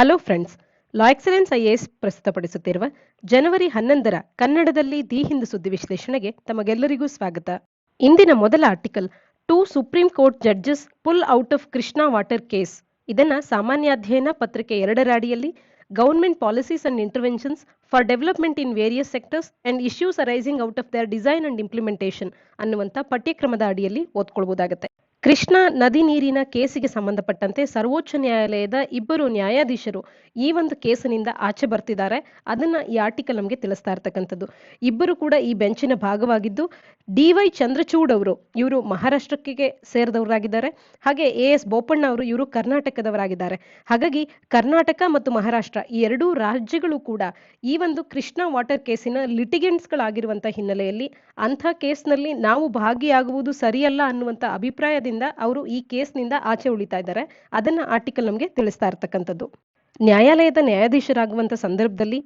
Hello friends, ಲಾ excellence IAS ಪ್ರಸ್ತುತಪಡಿಸುತ್ತಿರುವ ಜನವರಿ 11ರ ಕನ್ನಡದಲ್ಲಿ the Hindu ಸುದ್ದಿ ವಿಶ್ಲೇಷಣೆಗೆ ತಮಗೆಲ್ಲರಿಗೂ ಸ್ವಾಗತ. ಇಂದಿನ ಮೊದಲ article, 2 supreme court judges pull out of Krishna water case. ಇದನ್ನ ಸಾಮಾನ್ಯ ಅಧ್ಯಯನ ಪತ್ರಿಕೆ 2ರ ಅಡಿಯಲ್ಲಿ government policies and interventions for development in various sectors and issues arising out of there design and implementation ಅನ್ನುವಂಥ ಪಠ್ಯಕ್ರಮದ ಅಡಿಯಲ್ಲಿ ಓದ್ಕೊಳ್ಬಹುದಾಗುತ್ತೆ. ಕೃಷ್ಣಾ ನದಿ ನೀರಿನ ಕೇಸಿಗೆ ಸಂಬಂಧಪಟ್ಟಂತೆ ಸರ್ವೋಚ್ಚ ನ್ಯಾಯಾಲಯದ ಇಬ್ಬರು ನ್ಯಾಯಾಧೀಶರು ಈ ಒಂದು ಕೇಸಿನಿಂದ ಆಚೆ ಬರ್ತಿದ್ದಾರೆ. ಅದನ್ನ ಈ ಆರ್ಟಿಕಲ್ ನಮಗೆ ತಿಳಿಸ್ತಾ ಇರ್ತಕ್ಕಂಥದ್ದು. ಇಬ್ಬರು ಕೂಡ ಈ ಬೆಂಚಿನ ಭಾಗವಾಗಿದ್ದು, ಡಿ.ವೈ. ಚಂದ್ರಚೂಡ್ ಅವರು ಇವರು ಮಹಾರಾಷ್ಟ್ರಕ್ಕೆ ಸೇರಿದವರಾಗಿದ್ದಾರೆ. ಹಾಗೆ ಎ.ಎಸ್. ಬೋಪಣ್ಣ ಅವರು ಇವರು ಕರ್ನಾಟಕದವರಾಗಿದ್ದಾರೆ. ಹಾಗಾಗಿ ಕರ್ನಾಟಕ ಮತ್ತು ಮಹಾರಾಷ್ಟ್ರ ಈ ಎರಡೂ ರಾಜ್ಯಗಳು ಕೂಡ ಈ ಒಂದು ಕೃಷ್ಣಾ ವಾಟರ್ ಕೇಸಿನ ಲಿಟಿಗೆಂಟ್ಸ್ಗಳಾಗಿರುವಂತಹ ಹಿನ್ನೆಲೆಯಲ್ಲಿ ಅಂಥ ಕೇಸ್ನಲ್ಲಿ ನಾವು ಭಾಗಿಯಾಗುವುದು ಸರಿಯಲ್ಲ ಅನ್ನುವಂಥ ಅಭಿಪ್ರಾಯದಿಂದ ಅವರು ಈ ಕೇಸ್ನಿಂದ ಆಚೆ ಉಳಿತಾ ಇದ್ದಾರೆ. ಅದನ್ನ ಆರ್ಟಿಕಲ್ ನಮಗೆ ತಿಳಿಸ್ತಾ ಇರ್ತಕ್ಕಂಥದ್ದು. ನ್ಯಾಯಾಲಯದ ನ್ಯಾಯಾಧೀಶರಾಗುವಂಥ ಸಂದರ್ಭದಲ್ಲಿ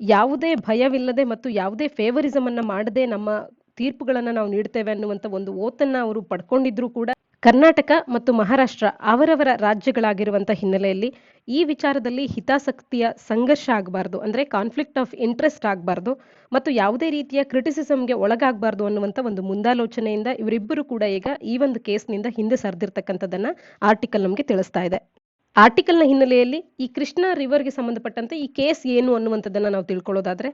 ಯಾವುದೇ ಭಯವಿಲ್ಲದೆ ಮತ್ತು ಯಾವುದೇ ಫೇವರಿಸಮ್ ಅನ್ನ ಮಾಡದೆ ನಮ್ಮ ತೀರ್ಪುಗಳನ್ನು ನಾವು ನೀಡ್ತೇವೆ ಅನ್ನುವಂಥ ಒಂದು ಓತನ್ನ ಅವರು ಪಡ್ಕೊಂಡಿದ್ರು ಕೂಡ ಕರ್ನಾಟಕ ಮತ್ತು ಮಹಾರಾಷ್ಟ್ರ ಅವರವರ ರಾಜ್ಯಗಳಾಗಿರುವಂಥ ಹಿನ್ನೆಲೆಯಲ್ಲಿ ಈ ವಿಚಾರದಲ್ಲಿ ಹಿತಾಸಕ್ತಿಯ ಸಂಘರ್ಷ ಆಗಬಾರ್ದು, ಅಂದ್ರೆ ಕಾನ್ಫ್ಲಿಕ್ಟ್ ಆಫ್ ಇಂಟ್ರೆಸ್ಟ್ ಆಗಬಾರ್ದು ಮತ್ತು ಯಾವುದೇ ರೀತಿಯ ಕ್ರಿಟಿಸಿಸಮ್ಗೆ ಒಳಗಾಗಬಾರ್ದು ಅನ್ನುವಂಥ ಒಂದು ಮುಂದಾಲೋಚನೆಯಿಂದ ಇವರಿಬ್ಬರು ಕೂಡ ಈಗ ಈ ಒಂದು ಕೇಸ್ನಿಂದ ಹಿಂದೆ ಸರಿದಿರ್ತಕ್ಕಂಥದ್ದನ್ನ ಆರ್ಟಿಕಲ್ ನಮಗೆ ತಿಳಿಸ್ತಾ ಇದೆ. ಆರ್ಟಿಕಲ್ನ ಹಿನ್ನೆಲೆಯಲ್ಲಿ ಈ ಕೃಷ್ಣಾ ರಿವರ್ಗೆ ಸಂಬಂಧಪಟ್ಟಂತೆ ಈ ಕೇಸ್ ಏನು ಅನ್ನುವಂಥದ್ದನ್ನ ನಾವು ತಿಳ್ಕೊಳ್ಳೋದಾದ್ರೆ,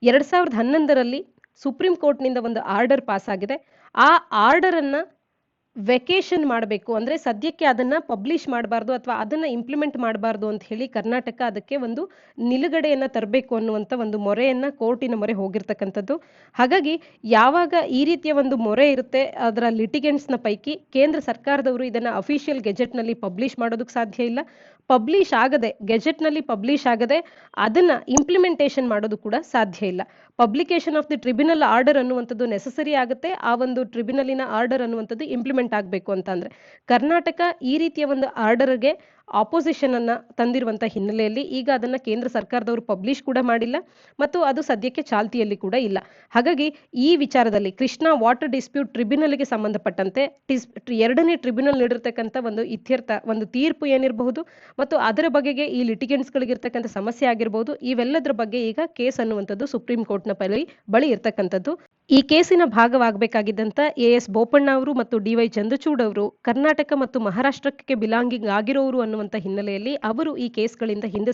2011ರಲ್ಲಿ ಸುಪ್ರೀಂ ಕೋರ್ಟ್ನಿಂದ ಒಂದು ಆರ್ಡರ್ ಪಾಸ್ ಆಗಿದೆ. ಆ ಆರ್ಡರ್ ಅನ್ನ ವೆಕೇಶನ್ ಮಾಡಬೇಕು, ಅಂದ್ರೆ ಸದ್ಯಕ್ಕೆ ಅದನ್ನ ಪಬ್ಲಿಷ್ ಮಾಡಬಾರ್ದು ಅಥವಾ ಅದನ್ನ ಇಂಪ್ಲಿಮೆಂಟ್ ಮಾಡಬಾರ್ದು ಅಂತ ಹೇಳಿ ಕರ್ನಾಟಕ ಅದಕ್ಕೆ ಒಂದು ನಿಲುಗಡೆಯನ್ನ ತರಬೇಕು ಅನ್ನುವಂಥ ಒಂದು ಮೊರೆಯನ್ನ ಕೋರ್ಟಿನ ಮೊರೆ ಹೋಗಿರ್ತಕ್ಕಂಥದ್ದು. ಹಾಗಾಗಿ ಯಾವಾಗ ಈ ರೀತಿಯ ಒಂದು ಮೊರೆ ಇರುತ್ತೆ ಅದರ ಲಿಟಿಗೆಂಟ್ಸ್ನ ಪೈಕಿ ಕೇಂದ್ರ ಸರ್ಕಾರದವರು ಇದನ್ನ ಅಫಿಷಿಯಲ್ ಗೆಜೆಟ್ನಲ್ಲಿ ಪಬ್ಲಿಷ್ ಮಾಡೋದಕ್ಕೆ ಸಾಧ್ಯ ಇಲ್ಲ. ಪಬ್ಲಿಷ್ ಆಗದೆ, ಗೆಜೆಟ್ನಲ್ಲಿ ಪಬ್ಲಿಷ್ ಆಗದೆ ಅದನ್ನ ಇಂಪ್ಲಿಮೆಂಟೇಷನ್ ಮಾಡೋದು ಕೂಡ ಸಾಧ್ಯ ಇಲ್ಲ. Publication of the tribunal order ಅನ್ನುವಂಥದ್ದು ನೆಸಸರಿ ಆಗುತ್ತೆ. ಆ ಒಂದು ಟ್ರಿಬ್ಯುನಲಿನ ಆರ್ಡರ್ ಅನ್ನುವಂಥದ್ದು ಇಂಪ್ಲಿಮೆಂಟ್ ಆಗಬೇಕು ಅಂತ ಅಂದ್ರೆ ಕರ್ನಾಟಕ ಈ ರೀತಿಯ ಒಂದು ಆರ್ಡರ್ಗೆ ಆಪೋಸಿಷನ್ ಅನ್ನ ತಂದಿರುವಂತ ಹಿನ್ನೆಲೆಯಲ್ಲಿ ಈಗ ಅದನ್ನ ಕೇಂದ್ರ ಸರ್ಕಾರದವರು ಪಬ್ಲಿಷ್ ಕೂಡ ಮಾಡಿಲ್ಲ ಮತ್ತು ಅದು ಸದ್ಯಕ್ಕೆ ಚಾಲ್ತಿಯಲ್ಲಿ ಕೂಡ ಇಲ್ಲ. ಹಾಗಾಗಿ ಈ ವಿಚಾರದಲ್ಲಿ ಕೃಷ್ಣಾ ವಾಟರ್ ಡಿಸ್ಪ್ಯೂಟ್ ಟ್ರಿಬ್ಯುನಲ್ಗೆ ಸಂಬಂಧಪಟ್ಟಂತೆ ಎರಡನೇ ಟ್ರಿಬ್ಯುನಲ್ ನೀಡಿರ್ತಕ್ಕಂಥ ಒಂದು ಇತ್ಯರ್ಥ ಒಂದು ತೀರ್ಪು ಏನಿರಬಹುದು ಮತ್ತು ಅದರ ಬಗೆಗೆ ಈ ಲಿಟಿಗೆಂಟ್ಸ್ಗಳಿಗಿರ್ತಕ್ಕಂಥ ಸಮಸ್ಯೆ ಆಗಿರಬಹುದು, ಇವೆಲ್ಲದರ ಬಗ್ಗೆ ಈಗ ಕೇಸ್ ಅನ್ನುವಂಥದ್ದು ಸುಪ್ರೀಂ ಕೋರ್ಟ್ನ ಬಳಿ ಇರ್ತಕ್ಕಂಥದ್ದು. ಈ ಕೇಸಿನ ಭಾಗವಾಗಬೇಕಾಗಿದ್ದಂತ ಎ.ಎಸ್. ಬೋಪಣ್ಣ ಅವರು ಮತ್ತು ಡಿ.ವೈ. ಚಂದ್ರಚೂಡ್ ಅವರು ಕರ್ನಾಟಕ ಮತ್ತು ಮಹಾರಾಷ್ಟ್ರಕ್ಕೆ ಬಿಲಾಂಗಿಂಗ್ ಆಗಿರೋರು ಅನ್ನುವಂಥ ಹಿನ್ನೆಲೆಯಲ್ಲಿ ಅವರು ಈ ಕೇಸ್ಗಳಿಂದ ಹಿಂದೆ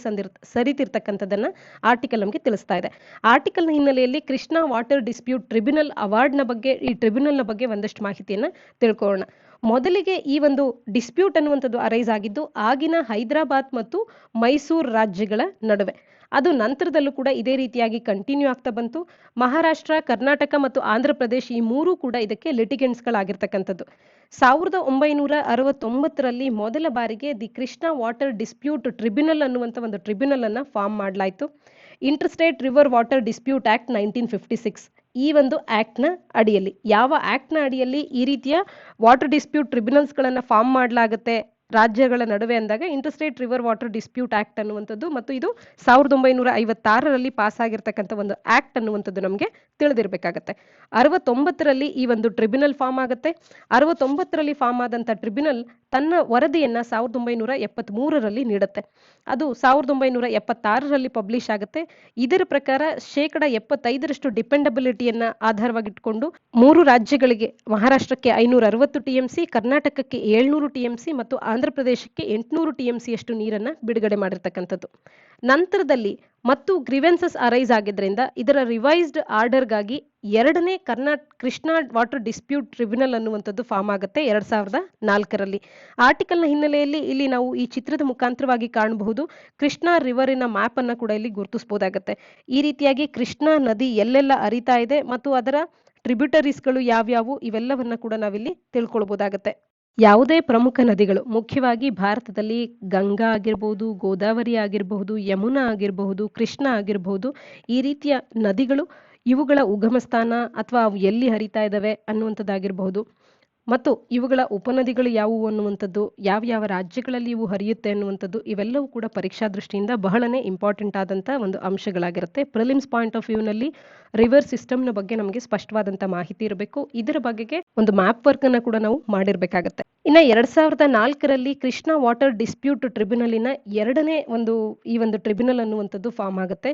ಸರಿತಿರ್ತಕ್ಕಂಥದ್ದನ್ನ ಆರ್ಟಿಕಲ್ ನಮಗೆ ತಿಳಿಸ್ತಾ ಇದೆ. ಆರ್ಟಿಕಲ್ನ ಹಿನ್ನೆಲೆಯಲ್ಲಿ ಕೃಷ್ಣಾ ವಾಟರ್ ಡಿಸ್ಪ್ಯೂಟ್ ಟ್ರಿಬ್ಯುನಲ್ ಅವಾರ್ಡ್ನ ಬಗ್ಗೆ, ಈ ಟ್ರಿಬ್ಯುನಲ್ನ ಬಗ್ಗೆ ಒಂದಷ್ಟು ಮಾಹಿತಿಯನ್ನ ತಿಳ್ಕೊಳ್ಳೋಣ. ಮೊದಲಿಗೆ ಈ ಒಂದು ಡಿಸ್ಪ್ಯೂಟ್ ಅನ್ನುವಂಥದ್ದು ಅರೈಸ್ ಆಗಿದ್ದು ಆಗಿನ ಹೈದರಾಬಾದ್ ಮತ್ತು ಮೈಸೂರು ರಾಜ್ಯಗಳ ನಡುವೆ. ಅದು ನಂತರದಲ್ಲೂ ಕೂಡ ಇದೇ ರೀತಿಯಾಗಿ ಕಂಟಿನ್ಯೂ ಆಗ್ತಾ ಬಂತು. ಮಹಾರಾಷ್ಟ್ರ, ಕರ್ನಾಟಕ ಮತ್ತು ಆಂಧ್ರ ಪ್ರದೇಶ್ ಈ ಮೂರೂ ಕೂಡ ಇದಕ್ಕೆ ಲಿಟಿಗೆಂಟ್ಸ್ಗಳಾಗಿರ್ತಕ್ಕಂಥದ್ದು. 1969ರಲ್ಲಿ ಮೊದಲ ಬಾರಿಗೆ the Krishna water dispute tribunal ಅನ್ನುವಂಥ ಒಂದು ಟ್ರಿಬ್ಯುನಲ್ ಅನ್ನ ಫಾರ್ಮ್ ಮಾಡಲಾಯಿತು. Interstate river water dispute act 1956 ಈ ಒಂದು ಆಕ್ಟ್ನ ಅಡಿಯಲ್ಲಿ, ಯಾವ ಆಕ್ಟ್ನ ಅಡಿಯಲ್ಲಿ ಈ ರೀತಿಯ ವಾಟರ್ ಡಿಸ್ಪ್ಯೂಟ್ ಟ್ರಿಬ್ಯುನಲ್ಸ್ಗಳನ್ನ ಫಾರ್ಮ್ ಮಾಡಲಾಗುತ್ತೆ ರಾಜ್ಯಗಳ ನಡುವೆ ಅಂದಾಗ interstate river water dispute act ಅನ್ನುವಂಥದ್ದು ಮತ್ತು ಇದು 1956ರಲ್ಲಿ ಪಾಸ್ ಆಗಿರ್ತಕ್ಕಂಥ ಒಂದು ಆಕ್ಟ್ ಅನ್ನುವಂಥದ್ದು ನಮಗೆ ತಿಳಿದಿರಬೇಕಾಗತ್ತೆ. 69ರಲ್ಲಿ ಈ ಒಂದು ಟ್ರಿಬ್ಯುನಲ್ ಫಾರ್ಮ್ ಆಗುತ್ತೆ. 69ರಲ್ಲಿ ಫಾರ್ಮ್ ಆದಂಥ ಟ್ರಿಬ್ಯುನಲ್ ತನ್ನ ವರದಿಯನ್ನ 1973ರಲ್ಲಿ ನೀಡುತ್ತೆ. ಅದು 1976ರಲ್ಲಿ ಪಬ್ಲಿಷ್ ಆಗುತ್ತೆ. ಇದರ ಪ್ರಕಾರ 75% ಡಿಪೆಂಡಬಿಲಿಟಿಯನ್ನ ಆಧಾರವಾಗಿಟ್ಕೊಂಡು 3 ರಾಜ್ಯಗಳಿಗೆ, ಮಹಾರಾಷ್ಟ್ರಕ್ಕೆ 560 TMC, ಕರ್ನಾಟಕಕ್ಕೆ 700 TMC ಮತ್ತು ಆಂಧ್ರ ಪ್ರದೇಶಕ್ಕೆ 800 TMC ಅಷ್ಟು ನೀರನ್ನ ಬಿಡುಗಡೆ ಮಾಡಿರ್ತಕ್ಕಂಥದ್ದು. ನಂತರದಲ್ಲಿ ಮತ್ತು ಗ್ರೀವೆನ್ಸಸ್ ಅರೈಸ್ ಆಗಿದ್ರಿಂದ ಇದರ ರಿವೈಸ್ಡ್ ಆರ್ಡರ್ಗಾಗಿ ಎರಡನೇ ಕೃಷ್ಣಾ ವಾಟರ್ ಡಿಸ್ಪ್ಯೂಟ್ ಟ್ರಿಬ್ಯುನಲ್ ಅನ್ನುವಂಥದ್ದು ಫಾರ್ಮ್ ಆಗುತ್ತೆ 2004ರಲ್ಲಿ. ಆರ್ಟಿಕಲ್ನ ಹಿನ್ನೆಲೆಯಲ್ಲಿ ಇಲ್ಲಿ ನಾವು ಈ ಚಿತ್ರದ ಮುಖಾಂತರವಾಗಿ ಕಾಣಬಹುದು. ಕೃಷ್ಣಾ ರಿವರಿನ ಮ್ಯಾಪ್ ಅನ್ನ ಕೂಡ ಇಲ್ಲಿ ಗುರುತಿಸಬಹುದಾಗುತ್ತೆ. ಈ ರೀತಿಯಾಗಿ ಕೃಷ್ಣಾ ನದಿ ಎಲ್ಲೆಲ್ಲ ಹರಿತಾ ಇದೆ ಮತ್ತು ಅದರ ಟ್ರಿಬ್ಯೂಟರೀಸ್ಗಳು ಯಾವ್ಯಾವು ಇವೆಲ್ಲವನ್ನ ಕೂಡ ನಾವಿಲ್ಲಿ ತಿಳ್ಕೊಳ್ಬಹುದಾಗತ್ತೆ. ಯಾವುದೇ ಪ್ರಮುಖ ನದಿಗಳು, ಮುಖ್ಯವಾಗಿ ಭಾರತದಲ್ಲಿ ಗಂಗಾ ಆಗಿರಬಹುದು, ಗೋದಾವರಿ ಆಗಿರಬಹುದು, ಯಮುನಾ ಆಗಿರಬಹುದು, ಕೃಷ್ಣ ಆಗಿರಬಹುದು, ಈ ರೀತಿಯ ನದಿಗಳು ಇವುಗಳ ಉಗಮ ಸ್ಥಾನ ಅಥವಾ ಅವು ಎಲ್ಲಿ ಹರಿತಾ ಇದ್ದಾವೆ ಅನ್ನುವಂಥದ್ದಾಗಿರಬಹುದು, ಮತ್ತು ಇವುಗಳ ಉಪನದಿಗಳು ಯಾವುವು ಅನ್ನುವಂಥದ್ದು, ಯಾವ ಯಾವ ರಾಜ್ಯಗಳಲ್ಲಿ ಇವು ಹರಿಯುತ್ತೆ ಅನ್ನುವಂಥದ್ದು, ಇವೆಲ್ಲವೂ ಕೂಡ ಪರೀಕ್ಷಾ ದೃಷ್ಟಿಯಿಂದ ಬಹಳನೇ ಇಂಪಾರ್ಟೆಂಟ್ ಆದಂಥ ಒಂದು ಅಂಶಗಳಾಗಿರುತ್ತೆ. ಪ್ರಿಲಿಮ್ಸ್ ಪಾಯಿಂಟ್ ಆಫ್ ವ್ಯೂನಲ್ಲಿ ರಿವರ್ ಸಿಸ್ಟಮ್ನ ಬಗ್ಗೆ ನಮಗೆ ಸ್ಪಷ್ಟವಾದಂಥ ಮಾಹಿತಿ ಇರಬೇಕು. ಇದರ ಬಗೆಗೆ ಒಂದು ಮ್ಯಾಪ್ ವರ್ಕ್ ಅನ್ನ ಕೂಡ ನಾವು ಮಾಡಿರ್ಬೇಕಾಗತ್ತೆ. ಇನ್ನು 2004ರಲ್ಲಿ ಕೃಷ್ಣ ವಾಟರ್ ಡಿಸ್ಪ್ಯೂಟ್ ಟ್ರಿಬ್ಯುನಲಿನ ಎರಡನೇ ಈ ಒಂದು ಟ್ರಿಬ್ಯುನಲ್ ಅನ್ನುವಂಥದ್ದು ಫಾರ್ಮ್ ಆಗುತ್ತೆ.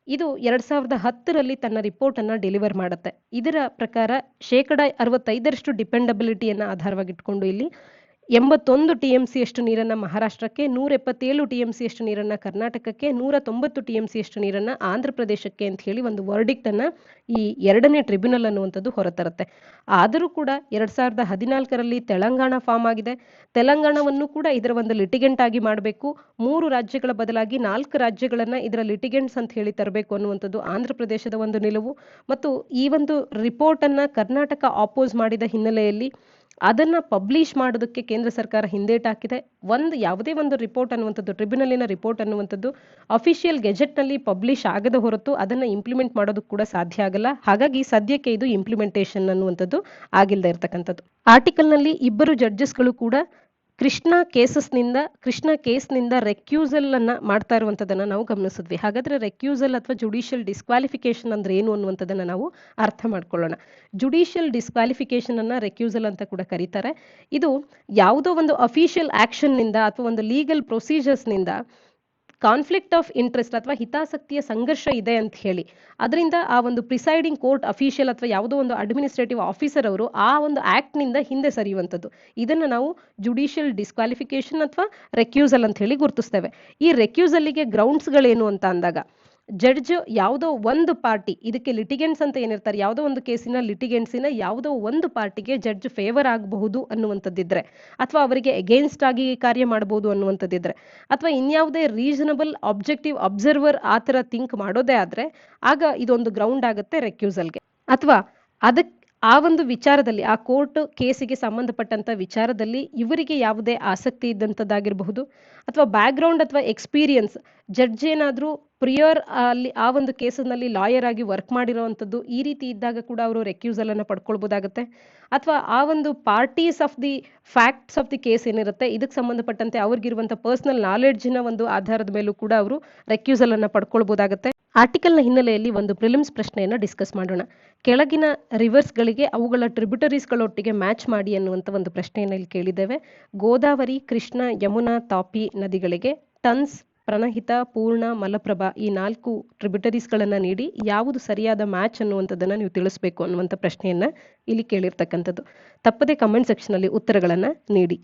ಇದು 2010ರಲ್ಲಿ ತನ್ನ ರಿಪೋರ್ಟ್ ಅನ್ನ ಡೆಲಿವರ್ ಮಾಡುತ್ತೆ. ಇದರ ಪ್ರಕಾರ 65% ಡಿಪೆಂಡಬಿಲಿಟಿಯನ್ನ ಆಧಾರವಾಗಿಟ್ಕೊಂಡು ಇಲ್ಲಿ 81 TMC ಅಷ್ಟು ನೀರನ್ನ ಮಹಾರಾಷ್ಟ್ರಕ್ಕೆ, 177 TMC ಅಷ್ಟು ನೀರನ್ನ ಕರ್ನಾಟಕಕ್ಕೆ, 190 TMC ಅಷ್ಟು ನೀರನ್ನ ಆಂಧ್ರ ಪ್ರದೇಶಕ್ಕೆ ಅಂತ ಹೇಳಿ ಒಂದು ವರ್ಡಿಕ್ಟ್ ಅನ್ನ ಈ ಎರಡನೇ ಟ್ರಿಬ್ಯುನಲ್ ಅನ್ನುವಂಥದ್ದು ಹೊರತರುತ್ತೆ. ಆದರೂ ಕೂಡ 2014ರಲ್ಲಿ ತೆಲಂಗಾಣ ಫಾರ್ಮ್ ಆಗಿದೆ. ತೆಲಂಗಾಣವನ್ನು ಕೂಡ ಇದರ ಒಂದು ಲಿಟಿಗೆಂಟ್ ಆಗಿ ಮಾಡಬೇಕು. 3 ರಾಜ್ಯಗಳ ಬದಲಾಗಿ 4 ರಾಜ್ಯಗಳನ್ನ ಇದರ ಲಿಟಿಗೆಂಟ್ಸ್ ಅಂತ ಹೇಳಿ ತರಬೇಕು ಅನ್ನುವಂಥದ್ದು ಆಂಧ್ರ ಪ್ರದೇಶದ ಒಂದು ನಿಲುವು. ಮತ್ತು ಈ ಒಂದು ರಿಪೋರ್ಟ್ ಅನ್ನ ಕರ್ನಾಟಕ ಆಪೋಸ್ ಮಾಡಿದ ಹಿನ್ನೆಲೆಯಲ್ಲಿ ಅದನ್ನ ಪಬ್ಲಿಷ್ ಮಾಡೋದಕ್ಕೆ ಕೇಂದ್ರ ಸರ್ಕಾರ ಹಿಂದೇಟಾಕಿದೆ. ಯಾವುದೇ ಒಂದು ರಿಪೋರ್ಟ್ ಅನ್ನುವಂಥದ್ದು, ಟ್ರಿಬ್ಯುನಲಿನ ರಿಪೋರ್ಟ್ ಅನ್ನುವಂಥದ್ದು ಅಫಿಷಿಯಲ್ ಗೆಜೆಟ್ನಲ್ಲಿ ಪಬ್ಲಿಷ್ ಆಗದ ಹೊರತು ಅದನ್ನ ಇಂಪ್ಲಿಮೆಂಟ್ ಮಾಡೋದಕ್ಕೆ ಕೂಡ ಸಾಧ್ಯ ಆಗಲ್ಲ. ಹಾಗಾಗಿ ಸದ್ಯಕ್ಕೆ ಇದು ಇಂಪ್ಲಿಮೆಂಟೇಷನ್ ಅನ್ನುವಂಥದ್ದು ಆಗಿಲ್ಲದೆ ಇರತಕ್ಕಂಥದ್ದು. ಆರ್ಟಿಕಲ್ನಲ್ಲಿ ಇಬ್ಬರು ಜಡ್ಜಸ್ಗಳು ಕೂಡ ಕೃಷ್ಣ ಕೇಸ್ನಿಂದ ರೆಕ್ಯೂಸಲ್ ಅನ್ನ ಮಾಡ್ತಾ ಇರುವಂತದನ್ನ ನಾವು ಗಮನಿಸಿದ್ವಿ. ಹಾಗಾದ್ರೆ ರೆಕ್ಯೂಸಲ್ ಅಥವಾ ಜುಡಿಷಿಯಲ್ ಡಿಸ್ಕ್ವಾಲಿಫಿಕೇಶನ್ ಅಂದ್ರೆ ಏನು ಅನ್ನುವಂಥದ್ದನ್ನ ನಾವು ಅರ್ಥ ಮಾಡ್ಕೊಳ್ಳೋಣ. ಜುಡಿಷಿಯಲ್ ಡಿಸ್ಕ್ವಾಲಿಫಿಕೇಶನ್ ಅನ್ನ ರೆಕ್ಯೂಸಲ್ ಅಂತ ಕೂಡ ಕರೀತಾರೆ. ಇದು ಯಾವುದೋ ಒಂದು ಅಫಿಷಿಯಲ್ ಆಕ್ಷನ್ ನಿಂದ ಅಥವಾ ಒಂದು ಲೀಗಲ್ ಪ್ರೊಸೀಜರ್ಸ್ ನಿಂದ ಕಾನ್ಫ್ಲಿಕ್ಟ್ ಆಫ್ ಇಂಟ್ರೆಸ್ಟ್ ಅಥವಾ ಹಿತಾಸಕ್ತಿಯ ಸಂಘರ್ಷ ಇದೆ ಅಂತ ಹೇಳಿ ಅದರಿಂದ ಆ ಒಂದು ಪ್ರಿಸೈಡಿಂಗ್ ಕೋರ್ಟ್ ಅಫಿಷಿಯಲ್ ಅಥವಾ ಯಾವುದೋ ಒಂದು ಅಡ್ಮಿನಿಸ್ಟ್ರೇಟಿವ್ ಆಫೀಸರ್ ಅವರು ಆ ಒಂದು ಆಕ್ಟ್ ನಿಂದ ಹಿಂದೆ ಸರಿಯುವಂಥದ್ದು, ಇದನ್ನ ನಾವು ಜುಡಿಷಿಯಲ್ ಡಿಸ್ಕ್ವಾಲಿಫಿಕೇಶನ್ ಅಥವಾ ರೆಕ್ಯೂಸಲ್ ಅಂತ ಹೇಳಿ ಗುರುತಿಸ್ತೇವೆ. ಈ ರೆಕ್ಯೂಸಲ್ಗೆ ಗ್ರೌಂಡ್ಸ್ಗಳೇನು ಅಂತ ಅಂದಾಗ, ಜಡ್ಜ್ ಯಾವುದೋ ಒಂದು ಪಾರ್ಟಿ, ಇದಕ್ಕೆ ಲಿಟಿಗೆಂಟ್ಸ್ ಅಂತ ಏನಿರ್ತಾರೆ, ಯಾವುದೋ ಒಂದು ಕೇಸಿನ ಲಿಟಿಗೆಂಟ್ಸಿನ ಯಾವುದೋ ಒಂದು ಪಾರ್ಟಿಗೆ ಜಡ್ಜ್ ಫೇವರ್ ಆಗಬಹುದು ಅನ್ನುವಂಥದ್ದಿದ್ರೆ, ಅಥವಾ ಅವರಿಗೆ ಅಗೇನ್ಸ್ಟ್ ಆಗಿ ಕಾರ್ಯ ಮಾಡಬಹುದು ಅನ್ನುವಂಥದ್ದಿದ್ರೆ, ಅಥವಾ ಇನ್ಯಾವುದೇ ರೀಸನಬಲ್ ಆಬ್ಜೆಕ್ಟಿವ್ ಅಬ್ಸರ್ವರ್ ಆ ಥರ ಥಿಂಕ್ ಮಾಡೋದೇ ಆದ್ರೆ ಆಗ ಇದೊಂದು ಗ್ರೌಂಡ್ ಆಗುತ್ತೆ ರೆಕ್ಯೂಸಲ್ಗೆ. ಅಥವಾ ಆ ಒಂದು ವಿಚಾರದಲ್ಲಿ, ಆ ಕೋರ್ಟ್ ಕೇಸಿಗೆ ಸಂಬಂಧಪಟ್ಟಂತ ವಿಚಾರದಲ್ಲಿ ಇವರಿಗೆ ಯಾವುದೇ ಆಸಕ್ತಿ ಇದ್ದಂಥದ್ದಾಗಿರಬಹುದು, ಅಥವಾ ಬ್ಯಾಕ್ಗ್ರೌಂಡ್ ಅಥವಾ ಎಕ್ಸ್ಪೀರಿಯನ್ಸ್, ಜಡ್ಜ್ ಏನಾದರೂ ಪ್ರಿಯರ್ ಅಲ್ಲಿ ಆ ಒಂದು ಕೇಸಿನಲ್ಲಿ ಲಾಯರ್ ಆಗಿ ವರ್ಕ್ ಮಾಡಿರೋವಂಥದ್ದು, ಈ ರೀತಿ ಇದ್ದಾಗ ಕೂಡ ಅವರು ರೆಕ್ಯೂಸಲ್ ಅನ್ನ ಪಡ್ಕೊಳ್ಬೋದಾಗುತ್ತೆ. ಅಥವಾ ಆ ಒಂದು parties of the facts of the case ಏನಿರುತ್ತೆ ಇದಕ್ಕೆ ಸಂಬಂಧಪಟ್ಟಂತೆ ಅವ್ರಿಗಿರುವಂಥ ಪರ್ಸನಲ್ ನಾಲೆಡ್ಜಿನ ಒಂದು ಆಧಾರದ ಮೇಲೂ ಕೂಡ ಅವರು ರೆಕ್ಯೂಸಲ್ ಅನ್ನ ಪಡ್ಕೊಳ್ಬೋದಾಗುತ್ತೆ. ಆರ್ಟಿಕಲ್ನ ಹಿನ್ನೆಲೆಯಲ್ಲಿ ಒಂದು ಪ್ರಿಲಿಮ್ಸ್ ಪ್ರಶ್ನೆಯನ್ನ ಡಿಸ್ಕಸ್ ಮಾಡೋಣ. ಕೆಳಗಿನ ರಿವರ್ಸ್ಗಳಿಗೆ ಅವುಗಳ ಟ್ರಿಬ್ಯೂಟರೀಸ್ಗಳೊಟ್ಟಿಗೆ ಮ್ಯಾಚ್ ಮಾಡಿ ಅನ್ನುವಂಥ ಒಂದು ಪ್ರಶ್ನೆಯನ್ನು ಇಲ್ಲಿ ಕೇಳಿದ್ದೇವೆ. ಗೋದಾವರಿ, ಕೃಷ್ಣ, ಯಮುನಾ, ತಾಪಿ ನದಿಗಳಿಗೆ ಟನ್ಸ್, ಪ್ರಣಹಿತ, ಪೂರ್ಣ, ಮಲಪ್ರಭಾ ಈ 4 ಟ್ರಿಬ್ಯೂಟರೀಸ್ಗಳನ್ನ ನೀಡಿ ಯಾವುದು ಸರಿಯಾದ ಮ್ಯಾಚ್ ಅನ್ನುವಂಥದ್ದನ್ನ ನೀವು ತಿಳಿಸ್ಬೇಕು ಅನ್ನುವಂಥ ಪ್ರಶ್ನೆಯನ್ನ ಇಲ್ಲಿ ಕೇಳಿರ್ತಕ್ಕಂಥದ್ದು. ತಪ್ಪದೆ ಕಮೆಂಟ್ ಸೆಕ್ಷನ್ ಅಲ್ಲಿ ಉತ್ತರಗಳನ್ನ ನೀಡಿ.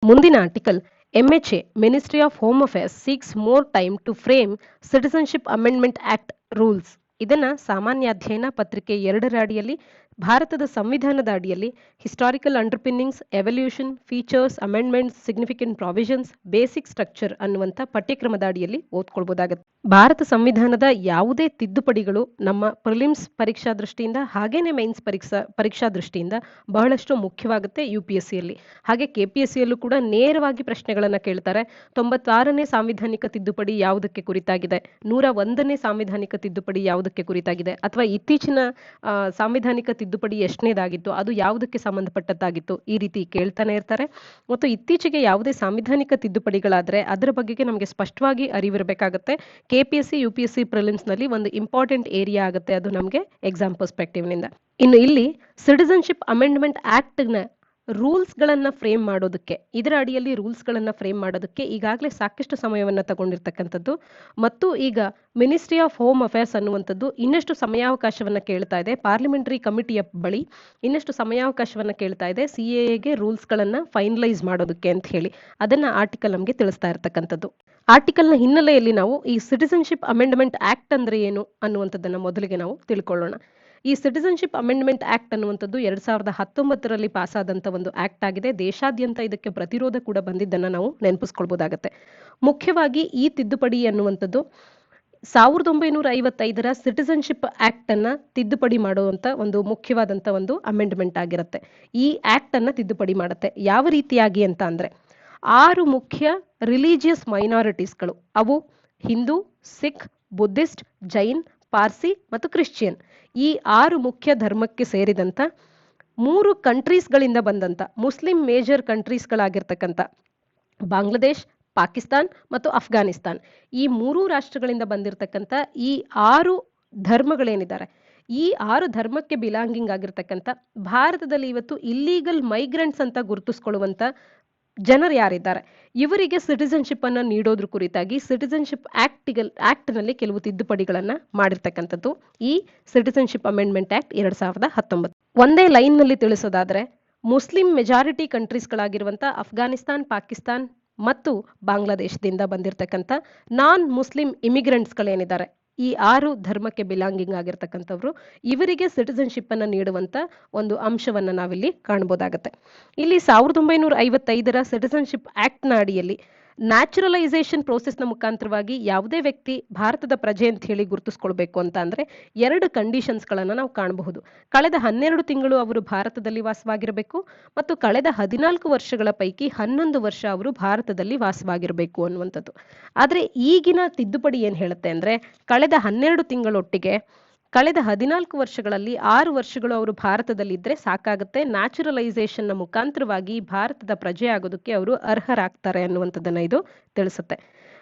ಮುಂದಿನ article, MHA ministry of home affairs seeks more time to frame citizenship amendment act rules. ಇದನ್ನ ಸಾಮಾನ್ಯ ಅಧ್ಯಯನ ಪತ್ರಿಕೆ 2ರ ಅಡಿಯಲ್ಲಿ, ಭಾರತದ ಸಂವಿಧಾನದ ಅಡಿಯಲ್ಲಿ historical underpinnings, evolution, features, amendments, significant provisions, basic structure ಅನ್ನುವಂಥ ಪಠ್ಯಕ್ರಮದ ಅಡಿಯಲ್ಲಿ ಓದ್ಕೊಳ್ಬೋದಾಗುತ್ತೆ. ಭಾರತ ಸಂವಿಧಾನದ ಯಾವುದೇ ತಿದ್ದುಪಡಿಗಳು ನಮ್ಮ ಪ್ರಿಲಿಮ್ಸ್ ಪರೀಕ್ಷಾ ದೃಷ್ಟಿಯಿಂದ ಹಾಗೇನೆ ಮೈನ್ಸ್ ಪರೀಕ್ಷಾ ದೃಷ್ಟಿಯಿಂದ ಬಹಳಷ್ಟು ಮುಖ್ಯವಾಗುತ್ತೆ UPSCಯಲ್ಲಿ. ಹಾಗೆ KPSCಯಲ್ಲೂ ಕೂಡ ನೇರವಾಗಿ ಪ್ರಶ್ನೆಗಳನ್ನ ಕೇಳ್ತಾರೆ. 96ನೇ ಸಾಂವಿಧಾನಿಕ ತಿದ್ದುಪಡಿ ಯಾವುದಕ್ಕೆ ಕುರಿತಾಗಿದೆ, 101ನೇ ಸಾಂವಿಧಾನಿಕ ತಿದ್ದುಪಡಿ ಯಾವುದಕ್ಕೆ ಕುರಿತಾಗಿದೆ, ಅಥವಾ ಇತ್ತೀಚಿನ ಸಾಂವಿಧಾನಿಕ ತಿದ್ದುಪಡಿ ಎಷ್ಟನೇದಾಗಿತ್ತು, ಅದು ಯಾವುದಕ್ಕೆ ಸಂಬಂಧಪಟ್ಟದ್ದಾಗಿತ್ತು, ಈ ರೀತಿ ಕೇಳ್ತಾನೆ ಇರ್ತಾರೆ. ಮತ್ತು ಇತ್ತೀಚೆಗೆ ಯಾವುದೇ ಸಾಂವಿಧಾನಿಕ ತಿದ್ದುಪಡಿಗಳಾದ್ರೆ ಅದರ ಬಗೆಗೆ ನಮಗೆ ಸ್ಪಷ್ಟವಾಗಿ ಅರಿವಿರಬೇಕಾಗುತ್ತೆ. KPSC UPSC ಪ್ರಿಲಿಮ್ಸ್ ನಲ್ಲಿ ಒಂದು ಇಂಪಾರ್ಟೆಂಟ್ ಏರಿಯಾ ಆಗುತ್ತೆ ಅದು ನಮಗೆ ಎಕ್ಸಾಮ್ ಪರ್ಸ್ಪೆಕ್ಟಿವ್ ನಿಂದ. ಇನ್ನು ಇಲ್ಲಿ ಸಿಟಿಸನ್ಶಿಪ್ ಅಮೆಂಡ್ಮೆಂಟ್ ಆಕ್ಟ್ ನ ರೂಲ್ಸ್ಗಳನ್ನ ಫ್ರೇಮ್ ಮಾಡೋದಕ್ಕೆ, ಇದರ ಅಡಿಯಲ್ಲಿ ರೂಲ್ಸ್ಗಳನ್ನ ಫ್ರೇಮ್ ಮಾಡೋದಕ್ಕೆ ಈಗಾಗಲೇ ಸಾಕಷ್ಟು ಸಮಯವನ್ನ ತಗೊಂಡಿರ್ತಕ್ಕಂಥದ್ದು. ಮತ್ತು ಈಗ ಮಿನಿಸ್ಟ್ರಿ ಆಫ್ ಹೋಮ್ ಅಫೇರ್ಸ್ ಅನ್ನುವಂಥದ್ದು ಇನ್ನಷ್ಟು ಸಮಯಾವಕಾಶವನ್ನ ಕೇಳ್ತಾ ಇದೆ. ಪಾರ್ಲಿಮೆಂಟರಿ ಕಮಿಟಿಯ ಬಳಿ ಇನ್ನಷ್ಟು ಸಮಯಾವಕಾಶವನ್ನ ಕೇಳ್ತಾ ಇದೆ CAAಗೆ ರೂಲ್ಸ್ಗಳನ್ನ ಫೈನಲೈಸ್ ಮಾಡೋದಕ್ಕೆ ಅಂತ ಹೇಳಿ. ಅದನ್ನ ಆರ್ಟಿಕಲ್ ನಮಗೆ ತಿಳಿಸ್ತಾ ಇರ್ತಕ್ಕಂಥದ್ದು. ಆರ್ಟಿಕಲ್ನ ಹಿನ್ನೆಲೆಯಲ್ಲಿ ನಾವು ಈ ಸಿಟಿಸನ್ಶಿಪ್ ಅಮೆಂಡ್ಮೆಂಟ್ ಆಕ್ಟ್ ಅಂದ್ರೆ ಏನು ಅನ್ನುವಂಥದ್ದನ್ನ ಮೊದಲಿಗೆ ನಾವು ತಿಳ್ಕೊಳ್ಳೋಣ. ಈ ಸಿಟಿಸನ್ಶಿಪ್ ಅಮೆಂಡ್ಮೆಂಟ್ ಆಕ್ಟ್ ಅನ್ನುವಂಥದ್ದು 2019ರಲ್ಲಿ ಪಾಸ್ ಆದಂತ ಒಂದು ಆಕ್ಟ್ ಆಗಿದೆ. ದೇಶಾದ್ಯಂತ ಇದಕ್ಕೆ ಪ್ರತಿರೋಧ ಕೂಡ ಬಂದಿದ್ದನ್ನ ನಾವು ನೆನಪಿಸ್ಕೊಳ್ಬಹುದಾಗತ್ತೆ. ಮುಖ್ಯವಾಗಿ ಈ ತಿದ್ದುಪಡಿ ಅನ್ನುವಂಥದ್ದು 1955ರ ಸಿಟಿಸನ್ಶಿಪ್ ಆಕ್ಟ್ ಅನ್ನ ತಿದ್ದುಪಡಿ ಮಾಡುವಂತ ಒಂದು ಮುಖ್ಯವಾದಂತ ಒಂದು ಅಮೆಂಡ್ಮೆಂಟ್ ಆಗಿರುತ್ತೆ. ಈ ಆಕ್ಟ್ ಅನ್ನ ತಿದ್ದುಪಡಿ ಮಾಡುತ್ತೆ. ಯಾವ ರೀತಿಯಾಗಿ ಅಂತ ಅಂದ್ರೆ 6 ಮುಖ್ಯ ರಿಲಿಜಿಯಸ್ ಮೈನಾರಿಟೀಸ್ಗಳು, ಅವು ಹಿಂದೂ, ಸಿಖ್, ಬುದ್ಧಿಸ್ಟ್, ಜೈನ್, ಪಾರ್ಸಿ ಮತ್ತು ಕ್ರಿಶ್ಚಿಯನ್, ಈ 6 ಮುಖ್ಯ ಧರ್ಮಕ್ಕೆ ಸೇರಿದಂತ 3 ಕಂಟ್ರೀಸ್ಗಳಿಂದ ಬಂದಂತ ಮುಸ್ಲಿಂ ಮೇಜರ್ ಕಂಟ್ರೀಸ್ಗಳಾಗಿರ್ತಕ್ಕಂಥ ಬಾಂಗ್ಲಾದೇಶ್, ಪಾಕಿಸ್ತಾನ್ ಮತ್ತು ಅಫ್ಘಾನಿಸ್ತಾನ್, ಈ 3 ರಾಷ್ಟ್ರಗಳಿಂದ ಬಂದಿರತಕ್ಕಂಥ ಈ 6 ಧರ್ಮಗಳೇನಿದ್ದಾರೆ, ಈ 6 ಧರ್ಮಕ್ಕೆ ಬಿಲಾಂಗಿಂಗ್ ಆಗಿರ್ತಕ್ಕಂಥ ಭಾರತದಲ್ಲಿ ಇವತ್ತು ಇಲ್ಲೀಗಲ್ ಮೈಗ್ರೆಂಟ್ಸ್ ಅಂತ ಗುರುತಿಸ್ಕೊಳ್ಳುವಂತ ಜನರು ಯಾರಿದ್ದಾರೆ, ಇವರಿಗೆ ಸಿಟಿಸನ್ಶಿಪ್ ಅನ್ನ ನೀಡೋದ್ರ ಕುರಿತಾಗಿ ಸಿಟಿಸನ್ಶಿಪ್ ಆಕ್ಟ್ ನಲ್ಲಿ ಕೆಲವು ತಿದ್ದುಪಡಿಗಳನ್ನ ಮಾಡಿರ್ತಕ್ಕಂಥದ್ದು ಈ ಸಿಟಿಸನ್ಶಿಪ್ ಅಮೆಂಡ್ಮೆಂಟ್ ಆಕ್ಟ್ 2019. ಒಂದೇ ಲೈನ್ ನಲ್ಲಿ ತಿಳಿಸೋದಾದ್ರೆ, ಮುಸ್ಲಿಂ ಮೆಜಾರಿಟಿ ಕಂಟ್ರೀಸ್ಗಳಾಗಿರುವಂತ ಅಫ್ಘಾನಿಸ್ತಾನ್, ಪಾಕಿಸ್ತಾನ್ ಮತ್ತು ಬಾಂಗ್ಲಾದೇಶದಿಂದ ಬಂದಿರತಕ್ಕಂಥ ನಾನ್ ಮುಸ್ಲಿಂ ಇಮಿಗ್ರೆಂಟ್ಸ್ಗಳೇನಿದ್ದಾರೆ, ಈ 6 ಧರ್ಮಕ್ಕೆ ಬಿಲಾಂಗಿಂಗ್ ಆಗಿರ್ತಕ್ಕಂಥವ್ರು, ಇವರಿಗೆ ಸಿಟಿಸನ್ಶಿಪ್ ಅನ್ನ ನೀಡುವಂತ ಒಂದು ಅಂಶವನ್ನ ನಾವಿಲ್ಲಿ ಕಾಣಬಹುದಾಗತ್ತೆ. ಇಲ್ಲಿ 1955ರ ಸಿಟಿಸನ್ಶಿಪ್ ಆಕ್ಟ್ ನ ಅಡಿಯಲ್ಲಿ ನ್ಯಾಚುರಲೈಸೇಷನ್ ಪ್ರೋಸೆಸ್ ನ ಮುಖಾಂತರವಾಗಿ ಯಾವುದೇ ವ್ಯಕ್ತಿ ಭಾರತದ ಪ್ರಜೆ ಅಂತ ಹೇಳಿ ಗುರುತಿಸ್ಕೊಳ್ಬೇಕು ಅಂತ ಅಂದ್ರೆ 2 ಕಂಡೀಷನ್ಸ್ ಗಳನ್ನ ನಾವು ಕಾಣಬಹುದು. ಕಳೆದ 12 ತಿಂಗಳು ಅವರು ಭಾರತದಲ್ಲಿ ವಾಸವಾಗಿರಬೇಕು ಮತ್ತು ಕಳೆದ 14 ವರ್ಷಗಳ ಪೈಕಿ 11 ವರ್ಷ ಅವರು ಭಾರತದಲ್ಲಿ ವಾಸವಾಗಿರಬೇಕು ಅನ್ನುವಂಥದ್ದು. ಆದ್ರೆ ಈಗಿನ ತಿದ್ದುಪಡಿ ಏನ್ ಹೇಳುತ್ತೆ ಅಂದ್ರೆ, ಕಳೆದ 12 ತಿಂಗಳೊಟ್ಟಿಗೆ ಕಳೆದ 14 ವರ್ಷಗಳಲ್ಲಿ 6 ವರ್ಷಗಳು ಅವರು ಭಾರತದಲ್ಲಿ ಇದ್ರೆ ಸಾಕಾಗುತ್ತೆ, ನ್ಯಾಚುರಲೈಸೇಷನ್ ನ ಮುಖಾಂತರವಾಗಿ ಭಾರತದ ಪ್ರಜೆ ಆಗೋದಕ್ಕೆ ಅವರು ಅರ್ಹರಾಗ್ತಾರೆ ಅನ್ನುವಂಥದ್ದನ್ನ ಇದು ತಿಳಿಸುತ್ತೆ.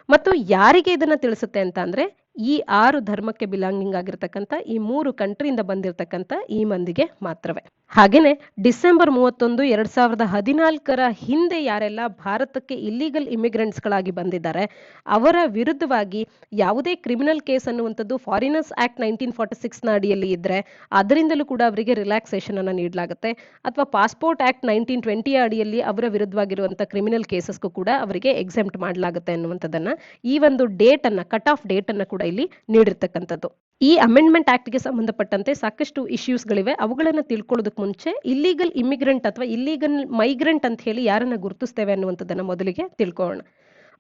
ಮತ್ತು ಯಾರಿಗೆ ಇದನ್ನ ತಿಳಿಸುತ್ತೆ ಅಂತ ಅಂದ್ರೆ, ಈ 6 ಧರ್ಮಕ್ಕೆ ಬಿಲಾಂಗಿಂಗ್ ಆಗಿರ್ತಕ್ಕಂಥ ಈ 3 ಕಂಟ್ರಿಯಿಂದ ಬಂದಿರತಕ್ಕಂಥ ಈ ಮಂದಿಗೆ ಮಾತ್ರವೇ. ಹಾಗೇನೆ ಡಿಸೆಂಬರ್ 31, 2014ರ ಹಿಂದೆ ಯಾರೆಲ್ಲ ಭಾರತಕ್ಕೆ ಇಲ್ಲಿಗಲ್ ಇಮಿಗ್ರೆಂಟ್ಸ್ಗಳಾಗಿ ಬಂದಿದ್ದಾರೆ ಅವರ ವಿರುದ್ಧವಾಗಿ ಯಾವುದೇ ಕ್ರಿಮಿನಲ್ ಕೇಸ್ ಅನ್ನುವಂಥದ್ದು ಫಾರಿನರ್ಸ್ ಆಕ್ಟ್ 1946 ನ ಅಡಿಯಲ್ಲಿ ಇದ್ರೆ ಅದರಿಂದಲೂ ಕೂಡ ಅವರಿಗೆ ರಿಲ್ಯಾಕ್ಸೇಷನ್ ಅನ್ನ ನೀಡಲಾಗುತ್ತೆ, ಅಥವಾ ಪಾಸ್ಪೋರ್ಟ್ ಆಕ್ಟ್ 1920 ಅಡಿಯಲ್ಲಿ ಅವರ ವಿರುದ್ಧವಾಗಿರುವಂತ ಕ್ರಿಮಿನಲ್ ಕೇಸಸ್ಗೂ ಕೂಡ ಅವರಿಗೆ ಎಕ್ಸೆಂಪ್ಟ್ ಮಾಡಲಾಗುತ್ತೆ ಅನ್ನುವಂಥದ್ದನ್ನ ಈ ಒಂದು ಡೇಟ್ ಅನ್ನ, ಕಟ್ ಆಫ್ ಡೇಟ್ ಅನ್ನ ಕೂಡ ಇಲ್ಲಿ ನೀಡಿರ್ತಕ್ಕಂಥದ್ದು. ಈ ಅಮೆಂಡ್ಮೆಂಟ್ ಆಕ್ಟ್ ಗೆ ಸಂಬಂಧಪಟ್ಟಂತೆ ಸಾಕಷ್ಟು ಇಶ್ಯೂಸ್ ಗಳಿವೆ. ಅವುಗಳನ್ನ ತಿಳ್ಕೊಳ್ಳೋದಕ್ಕೆ ಮುಂಚೆ ಇಲ್ಲಿಗಲ್ ಇಮಿಗ್ರೆಂಟ್ ಅಥವಾ ಇಲ್ಲಿಗಲ್ ಮೈಗ್ರೆಂಟ್ ಅಂತ ಹೇಳಿ ಯಾರನ್ನ ಗುರುತಿಸ್ತೇವೆ ಅನ್ನುವಂಥದ್ದನ್ನ ಮೊದಲಿಗೆ ತಿಳ್ಕೊಳ್ಳೋಣ.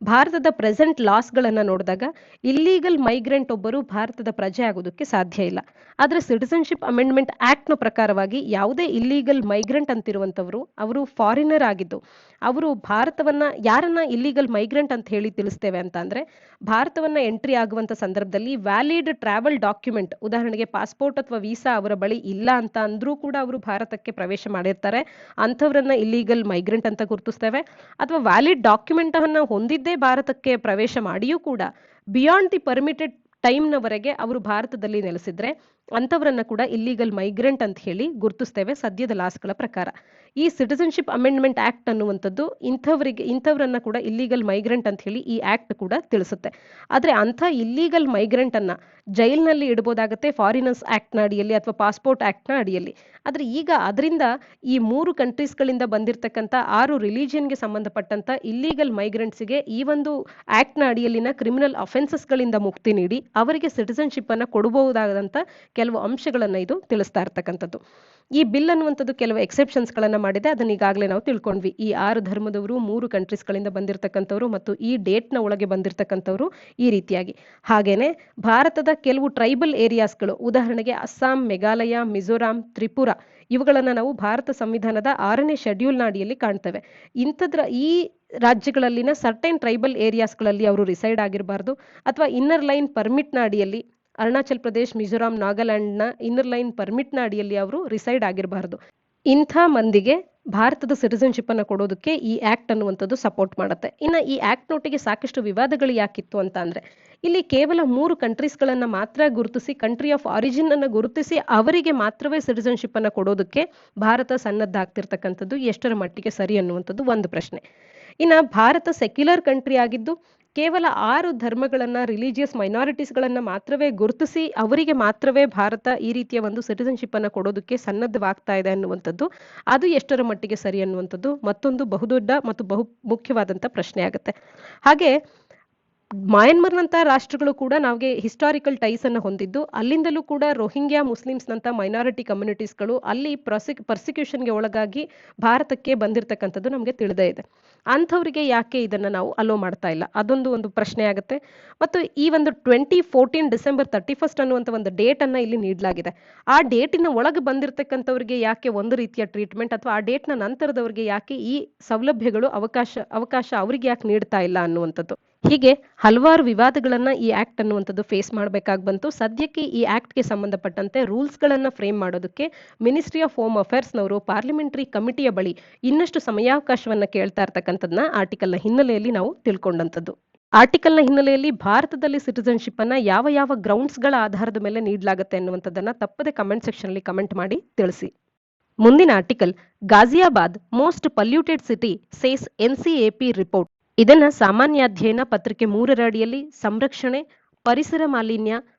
ಭಾರತದ ಪ್ರೆಸೆಂಟ್ ಲಾಸ್ ಗಳನ್ನ ನೋಡಿದಾಗ ಇಲ್ಲೀಗಲ್ ಮೈಗ್ರೆಂಟ್ ಒಬ್ಬರು ಭಾರತದ ಪ್ರಜೆ ಆಗೋದಕ್ಕೆ ಸಾಧ್ಯ ಇಲ್ಲ. ಆದ್ರೆ ಸಿಟಿಸನ್ಶಿಪ್ ಅಮೆಂಡ್ಮೆಂಟ್ ಆಕ್ಟ್ ನ ಪ್ರಕಾರವಾಗಿ ಯಾವುದೇ ಇಲ್ಲೀಗಲ್ ಮೈಗ್ರೆಂಟ್ ಅಂತಿರುವಂತವರು ಅವರು ಫಾರಿನರ್ ಆಗಿದ್ದು ಅವರು ಭಾರತವನ್ನ, ಯಾರನ್ನ ಇಲ್ಲೀಗಲ್ ಮೈಗ್ರೆಂಟ್ ಅಂತ ಹೇಳಿ ತಿಳಿಸ್ತೇವೆ ಅಂತ ಅಂದ್ರೆ, ಭಾರತವನ್ನ ಎಂಟ್ರಿ ಆಗುವಂತ ಸಂದರ್ಭದಲ್ಲಿ ವ್ಯಾಲಿಡ್ ಟ್ರಾವೆಲ್ ಡಾಕ್ಯುಮೆಂಟ್, ಉದಾಹರಣೆಗೆ ಪಾಸ್ಪೋರ್ಟ್ ಅಥವಾ ವೀಸಾ ಅವರ ಬಳಿ ಇಲ್ಲ ಅಂತ ಅಂದ್ರೂ ಕೂಡ ಅವರು ಭಾರತಕ್ಕೆ ಪ್ರವೇಶ ಮಾಡಿರ್ತಾರೆ, ಅಂಥವ್ರನ್ನ ಇಲ್ಲೀಗಲ್ ಮೈಗ್ರೆಂಟ್ ಅಂತ ಗುರುತಿಸ್ತೇವೆ. ಅಥವಾ ವ್ಯಾಲಿಡ್ ಡಾಕ್ಯುಮೆಂಟ್ ಅನ್ನ ಹೊಂದಿದ್ದೇ ಭಾರತಕ್ಕೆ ಪ್ರವೇಶ ಮಾಡಿಯೂ ಕೂಡ ಬಿಯಾಂಡ್ ದಿ ಪರ್ಮಿಟೆಡ್ ಟೈಮ್ನವರೆಗೆ ಅವರು ಭಾರತದಲ್ಲಿ ನೆಲೆಸಿದ್ರೆ ಅಂಥವ್ರನ್ನ ಕೂಡ ಇಲ್ಲಿಗಲ್ ಮೈಗ್ರೆಂಟ್ ಅಂತ ಹೇಳಿ ಗುರುತಿಸ್ತೇವೆ ಸದ್ಯದ ಲಾಸ್ಗಳ ಪ್ರಕಾರ. ಈ ಸಿಟಿಸನ್ಶಿಪ್ ಅಮೆಂಡ್ಮೆಂಟ್ ಆಕ್ಟ್ ಅನ್ನುವಂಥದ್ದು ಇಂಥವ್ರನ್ನ ಕೂಡ ಇಲ್ಲಿಗಲ್ ಮೈಗ್ರೆಂಟ್ ಅಂತ ಹೇಳಿ ಈ ಆಕ್ಟ್ ಕೂಡ ತಿಳಿಸುತ್ತೆ. ಆದ್ರೆ ಅಂಥ ಇಲ್ಲಿಗಲ್ ಮೈಗ್ರೆಂಟ್ ಅನ್ನ ಜೈಲ್ನಲ್ಲಿ ಇಡಬಹುದಾಗತ್ತೆ ಫಾರಿನರ್ಸ್ ಆಕ್ಟ್ ನ ಅಡಿಯಲ್ಲಿ ಅಥವಾ ಪಾಸ್ಪೋರ್ಟ್ ಆಕ್ಟ್ ನ ಅಡಿಯಲ್ಲಿ. ಆದ್ರೆ ಈಗ ಅದರಿಂದ ಈ 3 ಕಂಟ್ರೀಸ್ಗಳಿಂದ ಬಂದಿರತಕ್ಕಂಥ 6 ರಿಲಿಜಿಯನ್ಗೆ ಸಂಬಂಧಪಟ್ಟಂತ ಇಲ್ಲಿಗಲ್ ಮೈಗ್ರೆಂಟ್ಸ್ಗೆ ಈ ಒಂದು ಆಕ್ಟ್ ನ ಅಡಿಯಲ್ಲಿನ ಕ್ರಿಮಿನಲ್ ಅಫೆನ್ಸಸ್ಗಳಿಂದ ಮುಕ್ತಿ ನೀಡಿ ಅವರಿಗೆ ಸಿಟಿಸನ್ಶಿಪ್ ಅನ್ನ ಕೊಡಬಹುದಾದಂತ ಕೆಲವು ಅಂಶಗಳನ್ನ ಇದು ತಿಳಿಸ್ತಾ ಇರ್ತಕ್ಕಂಥದ್ದು. ಈ ಬಿಲ್ ಅನ್ನುವಂಥದ್ದು ಕೆಲವು ಎಕ್ಸೆಪ್ಷನ್ಸ್ ಗಳನ್ನ ಮಾಡಿದೆ, ಅದನ್ನ ಈಗಾಗಲೇ ನಾವು ತಿಳ್ಕೊಂಡ್ವಿ. ಈ 6 ಧರ್ಮದವರು 3 ಕಂಟ್ರೀಸ್ಗಳಿಂದ ಬಂದಿರತಕ್ಕಂಥವ್ರು ಮತ್ತು ಈ ಡೇಟ್ ನ ಒಳಗೆ ಬಂದಿರತಕ್ಕಂಥವ್ರು ಈ ರೀತಿಯಾಗಿ. ಹಾಗೇನೆ ಭಾರತದ ಕೆಲವು ಟ್ರೈಬಲ್ ಏರಿಯಾಸ್ಗಳು, ಉದಾಹರಣೆಗೆ ಅಸ್ಸಾಂ, ಮೇಘಾಲಯ, ಮಿಜೋರಾಂ, ತ್ರಿಪುರಾ, ಇವುಗಳನ್ನ ನಾವು ಭಾರತ ಸಂವಿಧಾನದ 6ನೇ ಶೆಡ್ಯೂಲ್ ನ ಅಡಿಯಲ್ಲಿ ಕಾಣ್ತೇವೆ. ಈ ರಾಜ್ಯಗಳಲ್ಲಿನ ಸರ್ಟೈನ್ ಟ್ರೈಬಲ್ ಏರಿಯಾಸ್ಗಳಲ್ಲಿ ಅವರು ರಿಸೈಡ್ ಆಗಿರಬಾರ್ದು, ಅಥವಾ ಇನ್ನರ್ ಲೈನ್ ಪರ್ಮಿಟ್ ನ ಅಡಿಯಲ್ಲಿ ಅರುಣಾಚಲ್ ಪ್ರದೇಶ್, ಮಿಜೋರಾಂ, ನಾಗಾಲ್ಯಾಂಡ್ ನ ಇನ್ನರ್ ಲೈನ್ ಪರ್ಮಿಟ್ ನ ಅಡಿಯಲ್ಲಿ ಅವರು ರಿಸೈಡ್ ಆಗಿರಬಾರ್ದು. ಇಂಥ ಮಂದಿಗೆ ಭಾರತದ ಸಿಟಿಸನ್ಶಿಪ್ ಅನ್ನ ಕೊಡೋದಕ್ಕೆ ಈ ಆಕ್ಟ್ ಅನ್ನುವಂಥದ್ದು ಸಪೋರ್ಟ್ ಮಾಡುತ್ತೆ. ಇನ್ನು ಈ ಆಕ್ಟ್ ನೊಟ್ಟಿಗೆ ಸಾಕಷ್ಟು ವಿವಾದಗಳು ಯಾಕಿತ್ತು ಅಂತ ಅಂದ್ರೆ, ಇಲ್ಲಿ ಕೇವಲ 3 ಕಂಟ್ರೀಸ್ಗಳನ್ನ ಮಾತ್ರ ಗುರುತಿಸಿ, ಕಂಟ್ರಿ ಆಫ್ ಆರಿಜಿನ್ ಅನ್ನ ಗುರುತಿಸಿ ಅವರಿಗೆ ಮಾತ್ರವೇ ಸಿಟಿಸನ್ಶಿಪ್ ಅನ್ನ ಕೊಡೋದಕ್ಕೆ ಭಾರತ ಸನ್ನದ್ಧ ಆಗ್ತಿರ್ತಕ್ಕಂಥದ್ದು ಎಷ್ಟರ ಮಟ್ಟಿಗೆ ಸರಿ ಅನ್ನುವಂಥದ್ದು ಒಂದು ಪ್ರಶ್ನೆ. ಇನ್ನ ಭಾರತ ಸೆಕ್ಯುಲರ್ ಕಂಟ್ರಿ ಆಗಿದ್ದು ಕೇವಲ 6 ಧರ್ಮಗಳನ್ನ, ರಿಲಿಜಿಯಸ್ ಮೈನಾರಿಟೀಸ್ಗಳನ್ನ ಮಾತ್ರವೇ ಗುರುತಿಸಿ ಅವರಿಗೆ ಮಾತ್ರವೇ ಭಾರತ ಈ ರೀತಿಯ ಒಂದು ಸಿಟಿಸನ್ಶಿಪ್ ಅನ್ನ ಕೊಡೋದಕ್ಕೆ ಸನ್ನದ್ಧವಾಗ್ತಾ ಇದೆ ಅನ್ನುವಂಥದ್ದು ಅದು ಎಷ್ಟರ ಮಟ್ಟಿಗೆ ಸರಿ ಅನ್ನುವಂಥದ್ದು ಮತ್ತೊಂದು ಬಹುದೊಡ್ಡ ಮತ್ತು ಬಹು ಮುಖ್ಯವಾದಂತ ಪ್ರಶ್ನೆ ಆಗುತ್ತೆ. ಹಾಗೆ ಮಯನ್ಮಾರ್ನಂತ ರಾಷ್ಟ್ರಗಳು ಕೂಡ ನಮಗೆ ಹಿಸ್ಟಾರಿಕಲ್ ಟೈಸ್ ಅನ್ನು ಹೊಂದಿದ್ದು, ಅಲ್ಲಿಂದಲೂ ಕೂಡ ರೋಹಿಂಗ್ಯಾ ಮುಸ್ಲಿಮ್ಸ್ ನಂತ ಮೈನಾರಿಟಿ ಕಮ್ಯುನಿಟೀಸ್ಗಳು ಅಲ್ಲಿ ಪರ್ಸಿಕ್ಯೂಷನ್ಗೆ ಒಳಗಾಗಿ ಭಾರತಕ್ಕೆ ಬಂದಿರತಕ್ಕಂಥದ್ದು ನಮಗೆ ತಿಳಿದೇ ಇದೆ. ಅಂಥವ್ರಿಗೆ ಯಾಕೆ ಇದನ್ನ ನಾವು ಅಲೋ ಮಾಡ್ತಾ ಇಲ್ಲ, ಅದೊಂದು ಒಂದು ಪ್ರಶ್ನೆ ಆಗುತ್ತೆ. ಮತ್ತು ಈ ಒಂದು 2014 ಡಿಸೆಂಬರ್ 31 ಅನ್ನುವಂಥ ಒಂದು ಡೇಟ್ ಅನ್ನ ಇಲ್ಲಿ ನೀಡಲಾಗಿದೆ. ಆ ಡೇಟಿನ ಒಳಗೆ ಬಂದಿರತಕ್ಕಂಥವ್ರಿಗೆ ಯಾಕೆ ಒಂದು ರೀತಿಯ ಟ್ರೀಟ್ಮೆಂಟ್, ಅಥವಾ ಆ ಡೇಟ್ನ ನಂತರದವರಿಗೆ ಯಾಕೆ ಈ ಸೌಲಭ್ಯಗಳು ಅವಕಾಶ ಅವರಿಗೆ ಯಾಕೆ ನೀಡ್ತಾ ಇಲ್ಲ ಅನ್ನುವಂಥದ್ದು. ಹೀಗೆ ಹಲವಾರು ವಿವಾದಗಳನ್ನ ಈ ಆಕ್ಟ್ ಅನ್ನುವಂಥದ್ದು ಫೇಸ್ ಮಾಡಬೇಕಾಗಿ ಬಂತು. ಸದ್ಯಕ್ಕೆ ಈ ಆಕ್ಟ್ಗೆ ಸಂಬಂಧಪಟ್ಟಂತೆ ರೂಲ್ಸ್ಗಳನ್ನ ಫ್ರೇಮ್ ಮಾಡೋದಕ್ಕೆ ಮಿನಿಸ್ಟ್ರಿ ಆಫ್ ಹೋಮ್ ಅಫೇರ್ಸ್ನವರು ಪಾರ್ಲಿಮೆಂಟರಿ ಕಮಿಟಿಯ ಬಳಿ ಇನ್ನಷ್ಟು ಸಮಯಾವಕಾಶವನ್ನ ಕೇಳ್ತಾ ಇರ್ತಕ್ಕಂಥದ್ದನ್ನ ಆರ್ಟಿಕಲ್ನ ಹಿನ್ನೆಲೆಯಲ್ಲಿ ನಾವು ತಿಳ್ಕೊಂಡಂಥದ್ದು. ಆರ್ಟಿಕಲ್ನ ಹಿನ್ನೆಲೆಯಲ್ಲಿ ಭಾರತದಲ್ಲಿ ಸಿಟಿಸನ್ಶಿಪ್ ಅನ್ನ ಯಾವ ಯಾವ ಗ್ರೌಂಡ್ಸ್ಗಳ ಆಧಾರದ ಮೇಲೆ ನೀಡಲಾಗುತ್ತೆ ಅನ್ನುವಂಥದ್ದನ್ನ ತಪ್ಪದೆ ಕಮೆಂಟ್ ಸೆಕ್ಷನ್ ಅಲ್ಲಿ ಕಮೆಂಟ್ ಮಾಡಿ ತಿಳಿಸಿ. ಮುಂದಿನ article, Ghaziabad most polluted city says NCAP report. ಇದನ್ನ ಸಾಮಾನ್ಯಾಧ್ಯಯನ ಪತ್ರಿಕೆ 3ರ ಅಡಿಯಲ್ಲಿ ಸಂರಕ್ಷಣೆ ಪರಿಸರ ಮಾಲಿನ್ಯ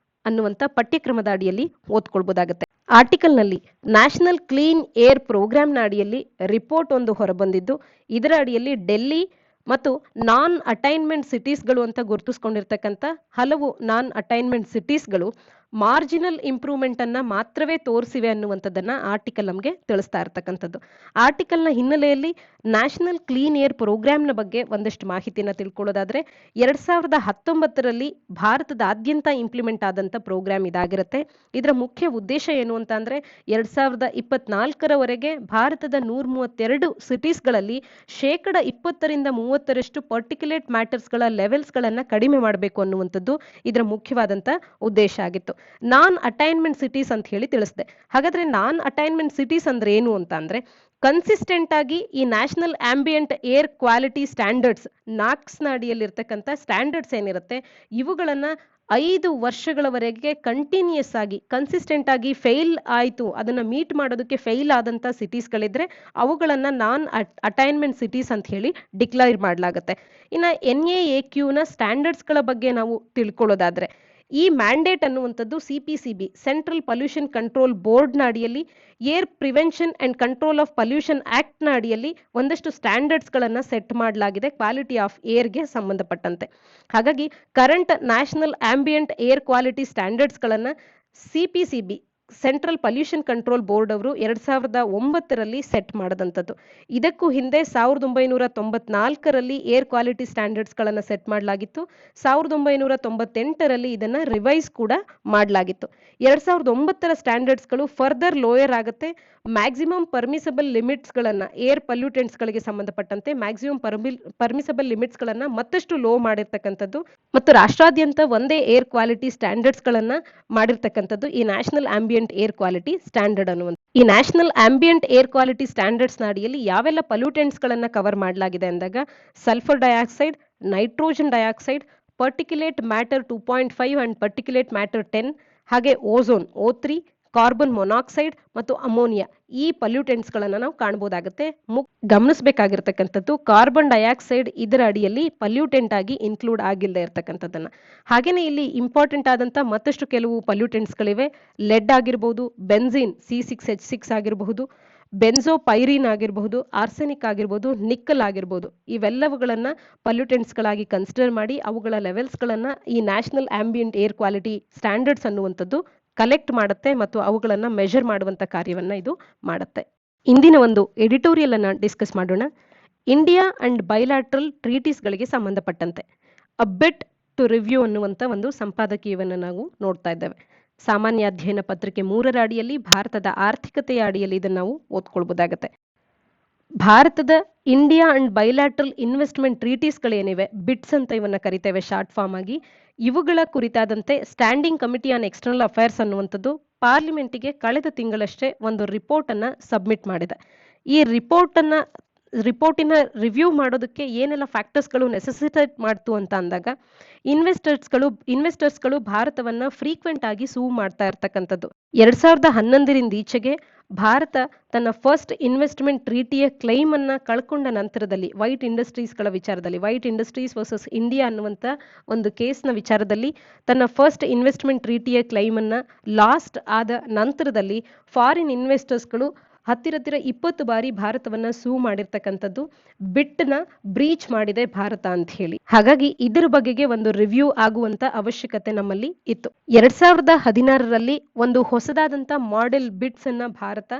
ಅನ್ನುವಂಥ ಪಠ್ಯಕ್ರಮದ ಅಡಿಯಲ್ಲಿ ಓದ್ಕೊಳ್ಬಹುದಾಗುತ್ತೆ. ಆರ್ಟಿಕಲ್ನಲ್ಲಿ ನ್ಯಾಷನಲ್ ಕ್ಲೀನ್ ಏರ್ ಪ್ರೋಗ್ರಾಂನ ಅಡಿಯಲ್ಲಿ ರಿಪೋರ್ಟ್ ಒಂದು ಹೊರಬಂದಿದ್ದು, ಇದರ ಅಡಿಯಲ್ಲಿ ಡೆಲ್ಲಿ ಮತ್ತು ನಾನ್ ಅಟೈನ್ಮೆಂಟ್ ಸಿಟೀಸ್ಗಳು ಅಂತ ಗುರುತಿಸ್ಕೊಂಡಿರ್ತಕ್ಕಂಥ ಹಲವು ನಾನ್ ಅಟೈನ್ಮೆಂಟ್ ಸಿಟೀಸ್ಗಳು ಮಾರ್ಜಿನಲ್ ಇಂಪ್ರೂವ್ಮೆಂಟ್ ಅನ್ನ ಮಾತ್ರವೇ ತೋರಿಸಿವೆ ಅನ್ನುವಂಥದ್ದನ್ನ ಆರ್ಟಿಕಲ್ ನಮಗೆ ತಿಳಿಸ್ತಾ ಇರ್ತಕ್ಕಂಥದ್ದು. ಆರ್ಟಿಕಲ್ನ ಹಿನ್ನೆಲೆಯಲ್ಲಿ ನ್ಯಾಷನಲ್ ಕ್ಲೀನ್ ಏರ್ ಪ್ರೋಗ್ರಾಂನ ಬಗ್ಗೆ ಒಂದಷ್ಟು ಮಾಹಿತಿನ ತಿಳ್ಕೊಳ್ಳೋದಾದ್ರೆ 2019ರಲ್ಲಿ ಭಾರತದಾದ್ಯಂತ ಇಂಪ್ಲಿಮೆಂಟ್ ಆದಂತ ಪ್ರೋಗ್ರಾಮ್ ಇದಾಗಿರುತ್ತೆ. ಇದರ ಮುಖ್ಯ ಉದ್ದೇಶ ಏನು ಅಂತ ಅಂದ್ರೆ 2024ರವರೆಗೆ ಭಾರತದ 132 ಸಿಟೀಸ್ಗಳಲ್ಲಿ 20% 30% ಪರ್ಟಿಕ್ಯುಲೇಟ್ ಮ್ಯಾಟರ್ಸ್ಗಳ ಲೆವೆಲ್ಸ್ಗಳನ್ನ ಕಡಿಮೆ ಮಾಡಬೇಕು ಅನ್ನುವಂಥದ್ದು ಇದರ ಮುಖ್ಯವಾದಂತ ಉದ್ದೇಶ ಆಗಿತ್ತು. ನಾನ್ ಅಟೈನ್ಮೆಂಟ್ ಸಿಟೀಸ್ ಅಂತ ಹೇಳಿ ತಿಳಿಸಿದೆ. ಹಾಗಾದ್ರೆ ನಾನ್ ಅಟೈನ್ಮೆಂಟ್ ಸಿಟೀಸ್ ಅಂದ್ರೆ ಏನು ಅಂತ ಅಂದ್ರೆ, ಕನ್ಸಿಸ್ಟೆಂಟ್ ಆಗಿ ಈ national ambient air quality standards ನಾಕ್ಸ್ನ ಅಡಿಯಲ್ಲಿರ್ತಕ್ಕಂಥ ಸ್ಟ್ಯಾಂಡರ್ಡ್ಸ್ ಏನಿರುತ್ತೆ ಇವುಗಳನ್ನ 5 ವರ್ಷಗಳವರೆಗೆ ಕಂಟಿನ್ಯೂಸ್ ಆಗಿ ಕನ್ಸಿಸ್ಟೆಂಟ್ ಆಗಿ ಫೇಲ್ ಆಯಿತು, ಅದನ್ನ ಮೀಟ್ ಮಾಡೋದಕ್ಕೆ ಫೇಲ್ ಆದಂತ ಸಿಟೀಸ್ಗಳಿದ್ರೆ ಅವುಗಳನ್ನ ನಾನ್ ಅಟೈನ್ಮೆಂಟ್ ಸಿಟೀಸ್ ಅಂತ ಹೇಳಿ ಡಿಕ್ಲೇರ್ ಮಾಡಲಾಗುತ್ತೆ. ಇನ್ನು NAAQನ ಸ್ಟ್ಯಾಂಡರ್ಡ್ಸ್ಗಳ ಬಗ್ಗೆ ನಾವು ತಿಳ್ಕೊಳ್ಳೋದಾದ್ರೆ, ಈ ಮ್ಯಾಂಡೇಟ್ ಅನ್ನುವಂಥದ್ದು CPCB ಸೆಂಟ್ರಲ್ ಪೊಲ್ಯೂಷನ್ ಕಂಟ್ರೋಲ್ ಬೋರ್ಡ್ನ ಅಡಿಯಲ್ಲಿ air prevention and control of pollution ಆಕ್ಟ್ನ ಅಡಿಯಲ್ಲಿ ಒಂದಷ್ಟು ಸ್ಟ್ಯಾಂಡರ್ಡ್ಸ್ಗಳನ್ನು ಸೆಟ್ ಮಾಡಲಾಗಿದೆ ಕ್ವಾಲಿಟಿ ಆಫ್ ಏರ್ಗೆ ಸಂಬಂಧಪಟ್ಟಂತೆ. ಹಾಗಾಗಿ current national ambient air quality ಸ್ಟ್ಯಾಂಡರ್ಡ್ಸ್ಗಳನ್ನು CPCB central pollution control board ಅವರು 2009ರಲ್ಲಿ ಸೆಟ್ ಮಾಡದಂಥದ್ದು. ಇದಕ್ಕೂ ಹಿಂದೆ 1994ರಲ್ಲಿ ಏರ್ ಕ್ವಾಲಿಟಿ ಸ್ಟ್ಯಾಂಡರ್ಡ್ಸ್ಗಳನ್ನು ಸೆಟ್ ಮಾಡಲಾಗಿತ್ತು. 1998ರಲ್ಲಿ ಇದನ್ನ ರಿವೈಸ್ ಕೂಡ ಮಾಡಲಾಗಿತ್ತು. 2009ರ ಸ್ಟ್ಯಾಂಡರ್ಡ್ಸ್ಗಳು ಫರ್ದರ್ ಲೋಯರ್ ಆಗುತ್ತೆ. ಮ್ಯಾಕ್ಸಿಮಮ್ ಪರ್ಮಿಸಬಲ್ ಲಿಮಿಟ್ಸ್ಗಳನ್ನ ಏರ್ ಪಲ್ಯೂಟೆಂಟ್ಸ್ಗಳಿಗೆ ಸಂಬಂಧಪಟ್ಟಂತೆ ಮ್ಯಾಕ್ಸಿಮಮ್ ಪರ್ಮಿಸಬಲ್ ಲಿಮಿಟ್ಸ್ಗಳನ್ನ ಮತ್ತಷ್ಟು ಲೋ ಮಾಡಿರ್ತಕ್ಕಂಥದ್ದು ಮತ್ತು ರಾಷ್ಟ್ರಾದ್ಯಂತ ಒಂದೇ ಏರ್ ಕ್ವಾಲಿಟಿ ಸ್ಟ್ಯಾಂಡರ್ಡ್ಸ್ಗಳನ್ನ ಮಾಡಿರ್ತಕ್ಕಂಥದ್ದು ಈ national ambient air quality standard ಅನ್ನುವಂಥ. ಈ national ambient air quality standards ಅಡಿಯಲ್ಲಿ ಯಾವೆಲ್ಲ ಪಲ್ಯೂಟೆಂಟ್ಸ್ ಗಳನ್ನ ಕವರ್ ಮಾಡಲಾಗಿದೆ ಅಂದಾಗ sulphur dioxide, nitrogen dioxide, particulate matter 2.5 and particulate matter 10, ಹಾಗೆ ಓಝೋನ್ O3, ಕಾರ್ಬನ್ ಮೊನಾಕ್ಸೈಡ್ ಮತ್ತು ಅಮೋನಿಯಾ ಈ ಪಲ್ಯೂಟೆಂಟ್ಸ್ ಗಳನ್ನ ನಾವು ಕಾಣಬಹುದಾಗುತ್ತೆ. ಗಮನಿಸಬೇಕಾಗಿರ್ತಕ್ಕಂಥದ್ದು ಕಾರ್ಬನ್ ಡೈಆಕ್ಸೈಡ್ ಇದರ ಅಡಿಯಲ್ಲಿ ಪಲ್ಯೂಟೆಂಟ್ ಆಗಿ ಇನ್ಕ್ಲೂಡ್ ಆಗಿಲ್ಲದೆ ಇರತಕ್ಕಂಥದ್ದನ್ನ. ಹಾಗೇನೆ ಇಲ್ಲಿ ಇಂಪಾರ್ಟೆಂಟ್ ಆದಂತ ಮತ್ತಷ್ಟು ಕೆಲವು ಪಲ್ಯೂಟೆಂಟ್ಸ್ ಗಳಿವೆ. ಲೆಡ್ ಆಗಿರಬಹುದು, ಬೆನ್ಝೀನ್ C6H6 ಆಗಿರಬಹುದು, ಬೆನ್ಝೋಪೈರಿನ್ ಆಗಿರಬಹುದು, ಆರ್ಸೆನಿಕ್ ಆಗಿರಬಹುದು, ನಿಕ್ಕಲ್ ಆಗಿರಬಹುದು. ಇವೆಲ್ಲವುಗಳನ್ನ ಪಲ್ಯೂಟೆಂಟ್ಸ್ ಗಳಾಗಿ ಕನ್ಸಿಡರ್ ಮಾಡಿ ಅವುಗಳ ಲೆವೆಲ್ಸ್ ಗಳನ್ನ ಈ national ambient air quality standards ಅನ್ನುವಂಥದ್ದು ಕಲೆಕ್ಟ್ ಮಾಡುತ್ತೆ ಮತ್ತು ಅವುಗಳನ್ನ ಮೆಜರ್ ಮಾಡುವಂತ ಕಾರ್ಯವನ್ನ ಇದು ಮಾಡುತ್ತೆ. ಇಂದಿನ ಒಂದು ಎಡಿಟೋರಿಯಲ್ ಅನ್ನ ಡಿಸ್ಕಸ್ ಮಾಡೋಣ. ಇಂಡಿಯಾ ಅಂಡ್ ಬೈಲ್ಯಾಟ್ರಲ್ ಟ್ರೀಟೀಸ್ ಗಳಿಗೆ ಸಂಬಂಧಪಟ್ಟಂತೆ ಅ ಬಿಟ್ ಟು ರಿವ್ಯೂ ಅನ್ನುವಂತ ಒಂದು ಸಂಪಾದಕೀಯವನ್ನು ನಾವು ನೋಡ್ತಾ ಇದ್ದೇವೆ. ಸಾಮಾನ್ಯ ಅಧ್ಯಯನ ಪತ್ರಿಕೆ 3ರ ಅಡಿಯಲ್ಲಿ ಭಾರತದ ಆರ್ಥಿಕತೆಯ ಅಡಿಯಲ್ಲಿ ಇದನ್ನು ನಾವು ಓದ್ಕೊಳ್ಬಹುದಾಗತ್ತೆ. ಭಾರತದ ಇಂಡಿಯಾ ಅಂಡ್ ಬೈಲ್ಯಾಟ್ರಲ್ ಇನ್ವೆಸ್ಟ್ಮೆಂಟ್ ಟ್ರೀಟೀಸ್ಗಳೇನಿವೆ, ಬಿಟ್ಸ್ ಅಂತ ಇವನ್ನ ಕರಿತೇವೆ ಶಾರ್ಟ್ ಫಾರ್ಮ್ ಆಗಿ, ಇವುಗಳ ಕುರಿತಾದಂತೆ standing committee on external affairs ಅನ್ನುವಂಥದ್ದು ಪಾರ್ಲಿಮೆಂಟಿಗೆ ಕಳೆದ ತಿಂಗಳಷ್ಟೇ ಒಂದು ರಿಪೋರ್ಟ್ ಅನ್ನ ಸಬ್ಮಿಟ್ ಮಾಡಿದೆ. ಈ ರಿಪೋರ್ಟಿನ ರಿವ್ಯೂ ಮಾಡೋದಕ್ಕೆ ಏನೆಲ್ಲ ಫ್ಯಾಕ್ಟರ್ಸ್ಗಳು ನೆಸೆಸಿಟೇಟ್ ಮಾಡ್ತು ಅಂತ ಅಂದಾಗ, ಇನ್ವೆಸ್ಟರ್ಸ್ಗಳು ಭಾರತವನ್ನ ಫ್ರೀಕ್ವೆಂಟ್ ಆಗಿ ಸೂ ಮಾಡ್ತಾ ಇರ್ತಕ್ಕಂಥದ್ದು. 2011ರಿಂದ ಈಚೆಗೆ ಭಾರತ ತನ್ನ ಫಸ್ಟ್ ಇನ್ವೆಸ್ಟ್ಮೆಂಟ್ ಟ್ರೀಟಿಯ ಕ್ಲೈಮ್ ಅನ್ನ ಕಳ್ಕೊಂಡ ನಂತರದಲ್ಲಿ ವೈಟ್ ಇಂಡಸ್ಟ್ರೀಸ್ಗಳ ವಿಚಾರದಲ್ಲಿ, ವೈಟ್ ಇಂಡಸ್ಟ್ರೀಸ್ ವರ್ಸಸ್ ಇಂಡಿಯಾ ಅನ್ನುವಂತ ಒಂದು ಕೇಸ್ನ ವಿಚಾರದಲ್ಲಿ ತನ್ನ ಫಸ್ಟ್ ಇನ್ವೆಸ್ಟ್ಮೆಂಟ್ ಟ್ರೀಟಿಯ ಕ್ಲೈಮ್ ಅನ್ನ ಲಾಸ್ಟ್ ಆದ ನಂತರದಲ್ಲಿ ಫಾರಿನ್ ಇನ್ವೆಸ್ಟರ್ಸ್ಗಳು ಹತ್ತಿರ 20 ಬಾರಿ ಭಾರತವನ್ನ ಸೂ ಮಾಡಿರ್ತಕ್ಕಂಥದ್ದು, ಬಿಟ್ನ ಬ್ರೀಚ್ ಮಾಡಿದೆ ಭಾರತ ಅಂತ ಹೇಳಿ. ಹಾಗಾಗಿ ಇದರ ಬಗೆಗೆ ಒಂದು ರಿವ್ಯೂ ಆಗುವಂತ ಅವಶ್ಯಕತೆ ನಮ್ಮಲ್ಲಿ ಇತ್ತು. 2016ರಲ್ಲಿ ಒಂದು ಹೊಸದಾದಂತ ಮಾಡೆಲ್ ಬಿಟ್ಸ್ ಅನ್ನ ಭಾರತ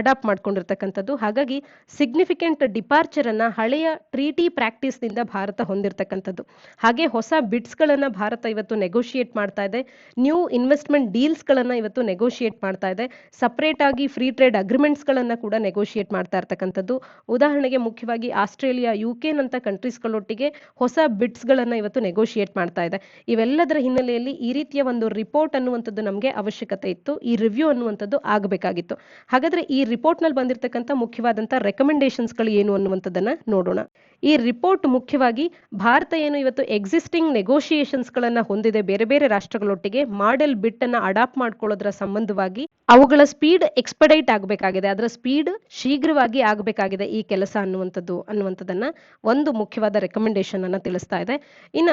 ಅಡಾಪ್ಟ್ ಮಾಡ್ಕೊಂಡಿರ್ತಕ್ಕಂಥದ್ದು. ಹಾಗಾಗಿ ಸಿಗ್ನಿಫಿಕೆಂಟ್ ಡಿಪಾರ್ಚರ್ ಅನ್ನ ಹಳೆಯ ಟ್ರೀಟಿ ಪ್ರಾಕ್ಟೀಸ್ ನಿಂದ ಭಾರತ ಹೊಂದಿರತಕ್ಕಂಥದ್ದು. ಹಾಗೆ ಹೊಸ ಬಿಡ್ಸ್ ಗಳನ್ನ ಭಾರತ ಇವತ್ತು ನೆಗೋಷಿಯೇಟ್ ಮಾಡ್ತಾ ಇದೆ. ನ್ಯೂ ಇನ್ವೆಸ್ಟ್ಮೆಂಟ್ ಡೀಲ್ಸ್ ಗಳನ್ನ ಇವತ್ತು ನೆಗೋಷಿಯೇಟ್ ಮಾಡ್ತಾ ಇದೆ. ಸಪರೇಟ್ ಆಗಿ ಫ್ರೀ ಟ್ರೇಡ್ ಅಗ್ರಿಮೆಂಟ್ಸ್ ಗಳನ್ನ ಕೂಡ ನೆಗೋಷಿಯೇಟ್ ಮಾಡ್ತಾ ಇರ್ತಕ್ಕಂಥದ್ದು. ಉದಾಹರಣೆಗೆ ಮುಖ್ಯವಾಗಿ ಆಸ್ಟ್ರೇಲಿಯಾ, ಯುಕೆ ನಂತ ಕಂಟ್ರೀಸ್ ಗಳೊಟ್ಟಿಗೆ ಹೊಸ ಬಿಡ್ಸ್ ಗಳನ್ನ ಇವತ್ತು ನೆಗೋಷಿಯೇಟ್ ಮಾಡ್ತಾ ಇದೆ. ಇವೆಲ್ಲದರ ಹಿನ್ನೆಲೆಯಲ್ಲಿ ಈ ರೀತಿಯ ಒಂದು ರಿಪೋರ್ಟ್ ಅನ್ನುವಂಥದ್ದು ನಮಗೆ ಅವಶ್ಯಕತೆ ಇತ್ತು. ಈ ರಿವ್ಯೂ ಅನ್ನುವಂಥದ್ದು ಆಗಬೇಕಾಗಿತ್ತು. ಹಾಗಾದ್ರೆ ಈ ರಿಪೋರ್ಟ್ ನಲ್ಲಿ ಬಂದಿರತಕ್ಕಂಥ ಮುಖ್ಯವಾದಂತ ರೆಕಮೆಂಡೇಶನ್ಸ್ ಗಳು ಏನು ಅನ್ನುವಂಥದ್ದನ್ನ ನೋಡೋಣ. ಈ ರಿಪೋರ್ಟ್ ಮುಖ್ಯವಾಗಿ ಭಾರತ ಏನು ಇವತ್ತು ಎಕ್ಸಿಸ್ಟಿಂಗ್ ನೆಗೋಷಿಯೇಷನ್ಸ್ ಗಳನ್ನ ಹೊಂದಿದೆ ಬೇರೆ ಬೇರೆ ರಾಷ್ಟ್ರಗಳೊಟ್ಟಿಗೆ, ಮಾಡೆಲ್ ಬಿಟ್ ಅನ್ನ ಅಡಾಪ್ಟ್ ಮಾಡ್ಕೊಳ್ಳೋದ್ರ ಸಂಬಂಧವಾಗಿ ಅವುಗಳ ಸ್ಪೀಡ್ ಎಕ್ಸ್ಪಡೈಟ್ ಆಗಬೇಕಾಗಿದೆ, ಅದರ ಸ್ಪೀಡ್ ಶೀಘ್ರವಾಗಿ ಆಗಬೇಕಾಗಿದೆ ಈ ಕೆಲಸ ಅನ್ನುವಂಥದ್ದನ್ನ ಒಂದು ಮುಖ್ಯವಾದ ರೆಕಮೆಂಡೇಶನ್ ಅನ್ನ ತಿಳಿಸ್ತಾ ಇದೆ. ಇನ್ನ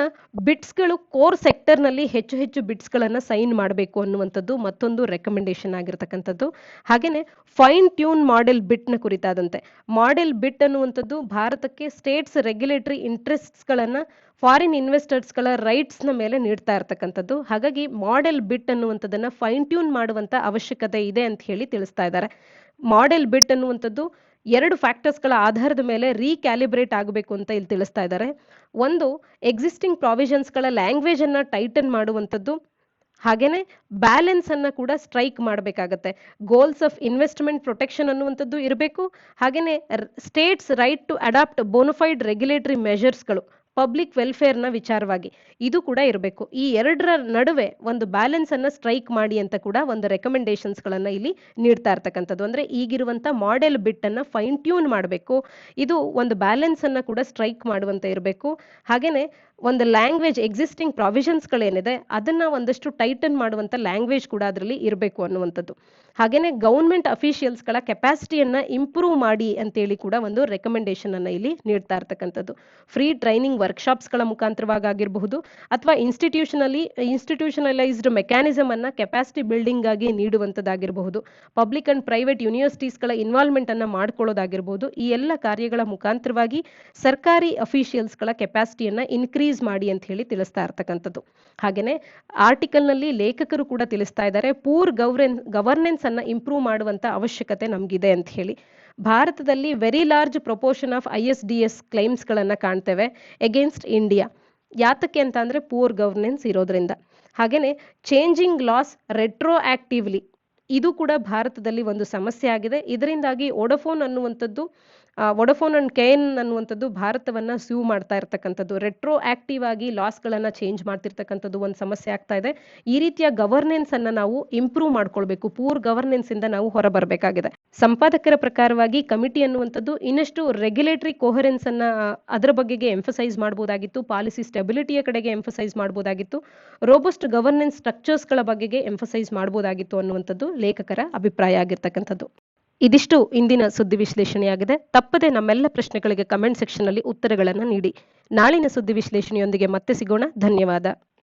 ಬಿಟ್ಸ್ ಗಳು ಕೋರ್ ಸೆಕ್ಟರ್ ನಲ್ಲಿ ಹೆಚ್ಚು ಹೆಚ್ಚು ಬಿಟ್ಸ್ ಗಳನ್ನ ಸೈನ್ ಮಾಡಬೇಕು ಅನ್ನುವಂಥದ್ದು ಮತ್ತೊಂದು ರೆಕಮೆಂಡೇಶನ್ ಆಗಿರ್ತಕ್ಕಂಥದ್ದು. ಹಾಗೇನೆ ಫೈನ್ ಟ್ಯೂನ್ ಮಾಡೆಲ್ ಬಿಟ್ ನ ಕುರಿತಾದಂತೆ ಮಾಡೆಲ್ ಬಿಟ್ ಅನ್ನುವಂಥದ್ದು ಭಾರತಕ್ಕೆ ಸ್ಟೇಟ್ಸ್ ರೆಗ್ಯುಲೇಟರಿ ಇಂಟ್ರೆಸ್ಟ್ಸ್ ಗಳನ್ನ ಫಾರಿನ್ ಇನ್ವೆಸ್ಟರ್ಸ್ ಗಳ ರೈಟ್ಸ್ ನ ಮೇಲೆ ನೀಡ್ತಾ ಇರ್ತಕ್ಕಂಥದ್ದು. ಹಾಗಾಗಿ ಮಾಡೆಲ್ ಬಿಟ್ ಅನ್ನುವಂಥದ್ದನ್ನ ಫೈನ್ ಟ್ಯೂನ್ ಮಾಡುವಂತ ಅವಶ್ಯಕತೆ ಇದೆ ಅಂತ ಹೇಳಿ ತಿಳಿಸ್ತಾ ಇದ್ದಾರೆ. ಮಾಡೆಲ್ ಬಿಟ್ ಅನ್ನುವಂಥದ್ದು 2 ಫ್ಯಾಕ್ಟರ್ಸ್ ಗಳ ಆಧಾರದ ಮೇಲೆ ರೀಕ್ಯಾಲಿಬ್ರೇಟ್ ಆಗಬೇಕು ಅಂತ ಇಲ್ಲಿ ತಿಳಿಸ್ತಾ ಇದ್ದಾರೆ. ಒಂದು, ಎಕ್ಸಿಸ್ಟಿಂಗ್ ಪ್ರಾವಿಷನ್ಸ್ ಗಳ ಲ್ಯಾಂಗ್ವೇಜ್ ಅನ್ನ ಟೈಟನ್ ಮಾಡುವಂಥದ್ದು. ಹಾಗೇನೆ ಬ್ಯಾಲೆನ್ಸ್ ಅನ್ನ ಕೂಡ ಸ್ಟ್ರೈಕ್ ಮಾಡಬೇಕಾಗತ್ತೆ. ಗೋಲ್ಸ್ ಆಫ್ ಇನ್ವೆಸ್ಟ್ಮೆಂಟ್ ಪ್ರೊಟೆಕ್ಷನ್ ಅನ್ನುವಂಥದ್ದು ಇರಬೇಕು. ಹಾಗೇನೆ states right to adopt bona fide regulatory ಮೆಷರ್ಸ್ಗಳು ಪಬ್ಲಿಕ್ ವೆಲ್ಫೇರ್ ನ ವಿಚಾರವಾಗಿ ಇದು ಕೂಡ ಇರಬೇಕು. ಈ ಎರಡರ ನಡುವೆ ಒಂದು ಬ್ಯಾಲೆನ್ಸ್ ಅನ್ನ ಸ್ಟ್ರೈಕ್ ಮಾಡಿ ಅಂತ ಕೂಡ ಒಂದು ರೆಕಮೆಂಡೇಶನ್ಸ್ ಗಳನ್ನ ಇಲ್ಲಿ ನೀಡ್ತಾ ಇರ್ತಕ್ಕಂಥದ್ದು. ಅಂದ್ರೆ ಈಗಿರುವಂತ ಮಾಡೆಲ್ ಬಿಟ್ ಅನ್ನ ಫೈನ್ ಟ್ಯೂನ್ ಮಾಡಬೇಕು, ಇದು ಒಂದು ಬ್ಯಾಲೆನ್ಸ್ ಅನ್ನ ಕೂಡ ಸ್ಟ್ರೈಕ್ ಮಾಡುವಂತ ಇರಬೇಕು. ಹಾಗೇನೆ ಒಂದು ಲ್ಯಾಂಗ್ವೇಜ್ ಎಕ್ಸಿಸ್ಟಿಂಗ್ ಪ್ರಾವಿಷನ್ಸ್ ಗಳೇನಿದೆ ಅದನ್ನ ಒಂದಷ್ಟು ಟೈಟನ್ ಮಾಡುವಂತ ಲ್ಯಾಂಗ್ವೇಜ್ ಕೂಡ ಅದರಲ್ಲಿ ಇರಬೇಕು ಅನ್ನುವಂಥದ್ದು. ಹಾಗೇನೆ ಗವರ್ಮೆಂಟ್ ಅಫಿಷಿಯಲ್ಸ್ ಗಳ ಕೆಪಾಸಿಟಿಯನ್ನ ಇಂಪ್ರೂವ್ ಮಾಡಿ ಅಂತೇಳಿ ಕೂಡ ಒಂದು ರೆಕಮೆಂಡೇಶನ್ ಅನ್ನ ಇಲ್ಲಿ ನೀಡ್ತಾ ಇರ್ತಕ್ಕಂಥದ್ದು. ಫ್ರೀ ಟ್ರೈನಿಂಗ್ ವರ್ಕ್ಶಾಪ್ಸ್ ಗಳ ಮುಖಾಂತರವಾಗಿರಬಹುದು ಅಥವಾ ಇನ್ಸ್ಟಿಟ್ಯೂಷನಲೈಸ್ಡ್ ಮೆಕ್ಯಾನಿಸಮ್ ಅನ್ನ ಕೆಪಾಸಿಟಿ ಬಿಲ್ಡಿಂಗ್ ಆಗಿ ನೀಡುವಂತದ್ದಾಗಿರಬಹುದು, ಪಬ್ಲಿಕ್ ಅಂಡ್ ಪ್ರೈವೇಟ್ ಯೂನಿವರ್ಸಿಟೀಸ್ ಗಳ ಇನ್ವಾಲ್ವ್ಮೆಂಟ್ ಅನ್ನ ಮಾಡ್ಕೊಳ್ಳೋದಾಗಿರ್ಬಹುದು. ಈ ಎಲ್ಲ ಕಾರ್ಯಗಳ ಮುಖಾಂತರವಾಗಿ ಸರ್ಕಾರಿ ಅಫಿಷಿಯಲ್ಸ್ ಗಳ ಕೆಪಾಸಿಟಿಯನ್ನ ಇನ್ಕ್ರೀಸ್ ಮಾಡಿ ಅಂತ ಹೇಳಿ ತಿಳಿಸ್ತಾ ಇರ್ತಕ್ಕಂಥದ್ದು. ಹಾಗೇನೆ ಆರ್ಟಿಕಲ್ ನಲ್ಲಿ ಲೇಖಕರು ಕೂಡ ತಿಳಿಸ್ತಾ ಇದ್ದಾರೆ ಪೂರ್ ಗವರ್ನೆನ್ಸ್ ಅನ್ನ ಇಂಪ್ರೂವ್ ಮಾಡುವಂತ ಅವಶ್ಯಕತೆ ನಮಗಿದೆ ಅಂತ ಹೇಳಿ. ಭಾರತದಲ್ಲಿ very large proportion of ISDS claims ಗಳನ್ನ ಕಾಣ್ತೇವೆ ಅಗೇನ್ಸ್ಟ್ ಇಂಡಿಯಾ. ಯಾತಕ್ಕೆ ಅಂತ ಅಂದ್ರೆ ಪೂರ್ ಗವರ್ನೆನ್ಸ್ ಇರೋದ್ರಿಂದ. ಹಾಗೇನೆ ಚೇಂಜಿಂಗ್ ಲಾಸ್ ರೆಟ್ರೋ ಆಕ್ಟಿವ್ಲಿ ಇದು ಕೂಡ ಭಾರತದಲ್ಲಿ ಒಂದು ಸಮಸ್ಯೆ ಆಗಿದೆ. ಇದರಿಂದಾಗಿ ವೊಡಫೋನ್ ಅಂಡ್ KN ಅನ್ನುವಂಥದ್ದು ಭಾರತವನ್ನ ಸ್ಯೂ ಮಾಡ್ತಾ ಇರ್ತಕ್ಕಂಥದ್ದು. ರೆಟ್ರೋ ಆಕ್ಟಿವ್ ಆಗಿ ಲಾಸ್ ಗಳನ್ನ ಚೇಂಜ್ ಮಾಡ್ತಿರ್ತಕ್ಕಂಥದ್ದು ಒಂದು ಸಮಸ್ಯೆ ಆಗ್ತಾ ಇದೆ. ಈ ರೀತಿಯ ಗವರ್ನೆನ್ಸ್ ಅನ್ನ ನಾವು ಇಂಪ್ರೂವ್ ಮಾಡ್ಕೊಳ್ಬೇಕು, ಪೂರ್ ಗವರ್ನೆನ್ಸ್ ಇಂದ ನಾವು ಹೊರಬರಬೇಕಾಗಿದೆ. ಸಂಪಾದಕರ ಪ್ರಕಾರವಾಗಿ ಕಮಿಟಿ ಅನ್ನುವಂಥದ್ದು ಇನ್ನಷ್ಟು ರೆಗ್ಯುಲೇಟರಿ ಕೋಹರೆನ್ಸ್ ಅನ್ನ ಅದರ ಬಗೆಗೆ ಎಂಫಸೈಸ್ ಮಾಡಬಹುದಾಗಿತ್ತು, ಪಾಲಿಸಿ ಸ್ಟೆಬಿಲಿಟಿಯ ಕಡೆಗೆ ಎಂಫಸೈಸ್ ಮಾಡಬಹುದಾಗಿತ್ತು, ರೋಬಸ್ಟ್ ಗವರ್ನೆನ್ಸ್ ಸ್ಟ್ರಕ್ಚರ್ಸ್ ಗಳ ಬಗೆಗೆ ಎಂಫಸೈಸ್ ಮಾಡಬಹುದಾಗಿತ್ತು ಅನ್ನುವಂಥದ್ದು ಲೇಖಕರ ಅಭಿಪ್ರಾಯ ಆಗಿರ್ತಕ್ಕಂಥದ್ದು. ಇದಿಷ್ಟು ಇಂದಿನ ಸುದ್ದಿ ವಿಶ್ಲೇಷಣೆಯಾಗಿದೆ. ತಪ್ಪದೆ ನಮ್ಮೆಲ್ಲ ಪ್ರಶ್ನೆಗಳಿಗೆ ಕಮೆಂಟ್ ಸೆಕ್ಷನ್ ನಲ್ಲಿ ಉತ್ತರಗಳನ್ನು ನೀಡಿ. ನಾಳಿನ ಸುದ್ದಿ ವಿಶ್ಲೇಷಣೆಯೊಂದಿಗೆ ಮತ್ತೆ ಸಿಗೋಣ. ಧನ್ಯವಾದ.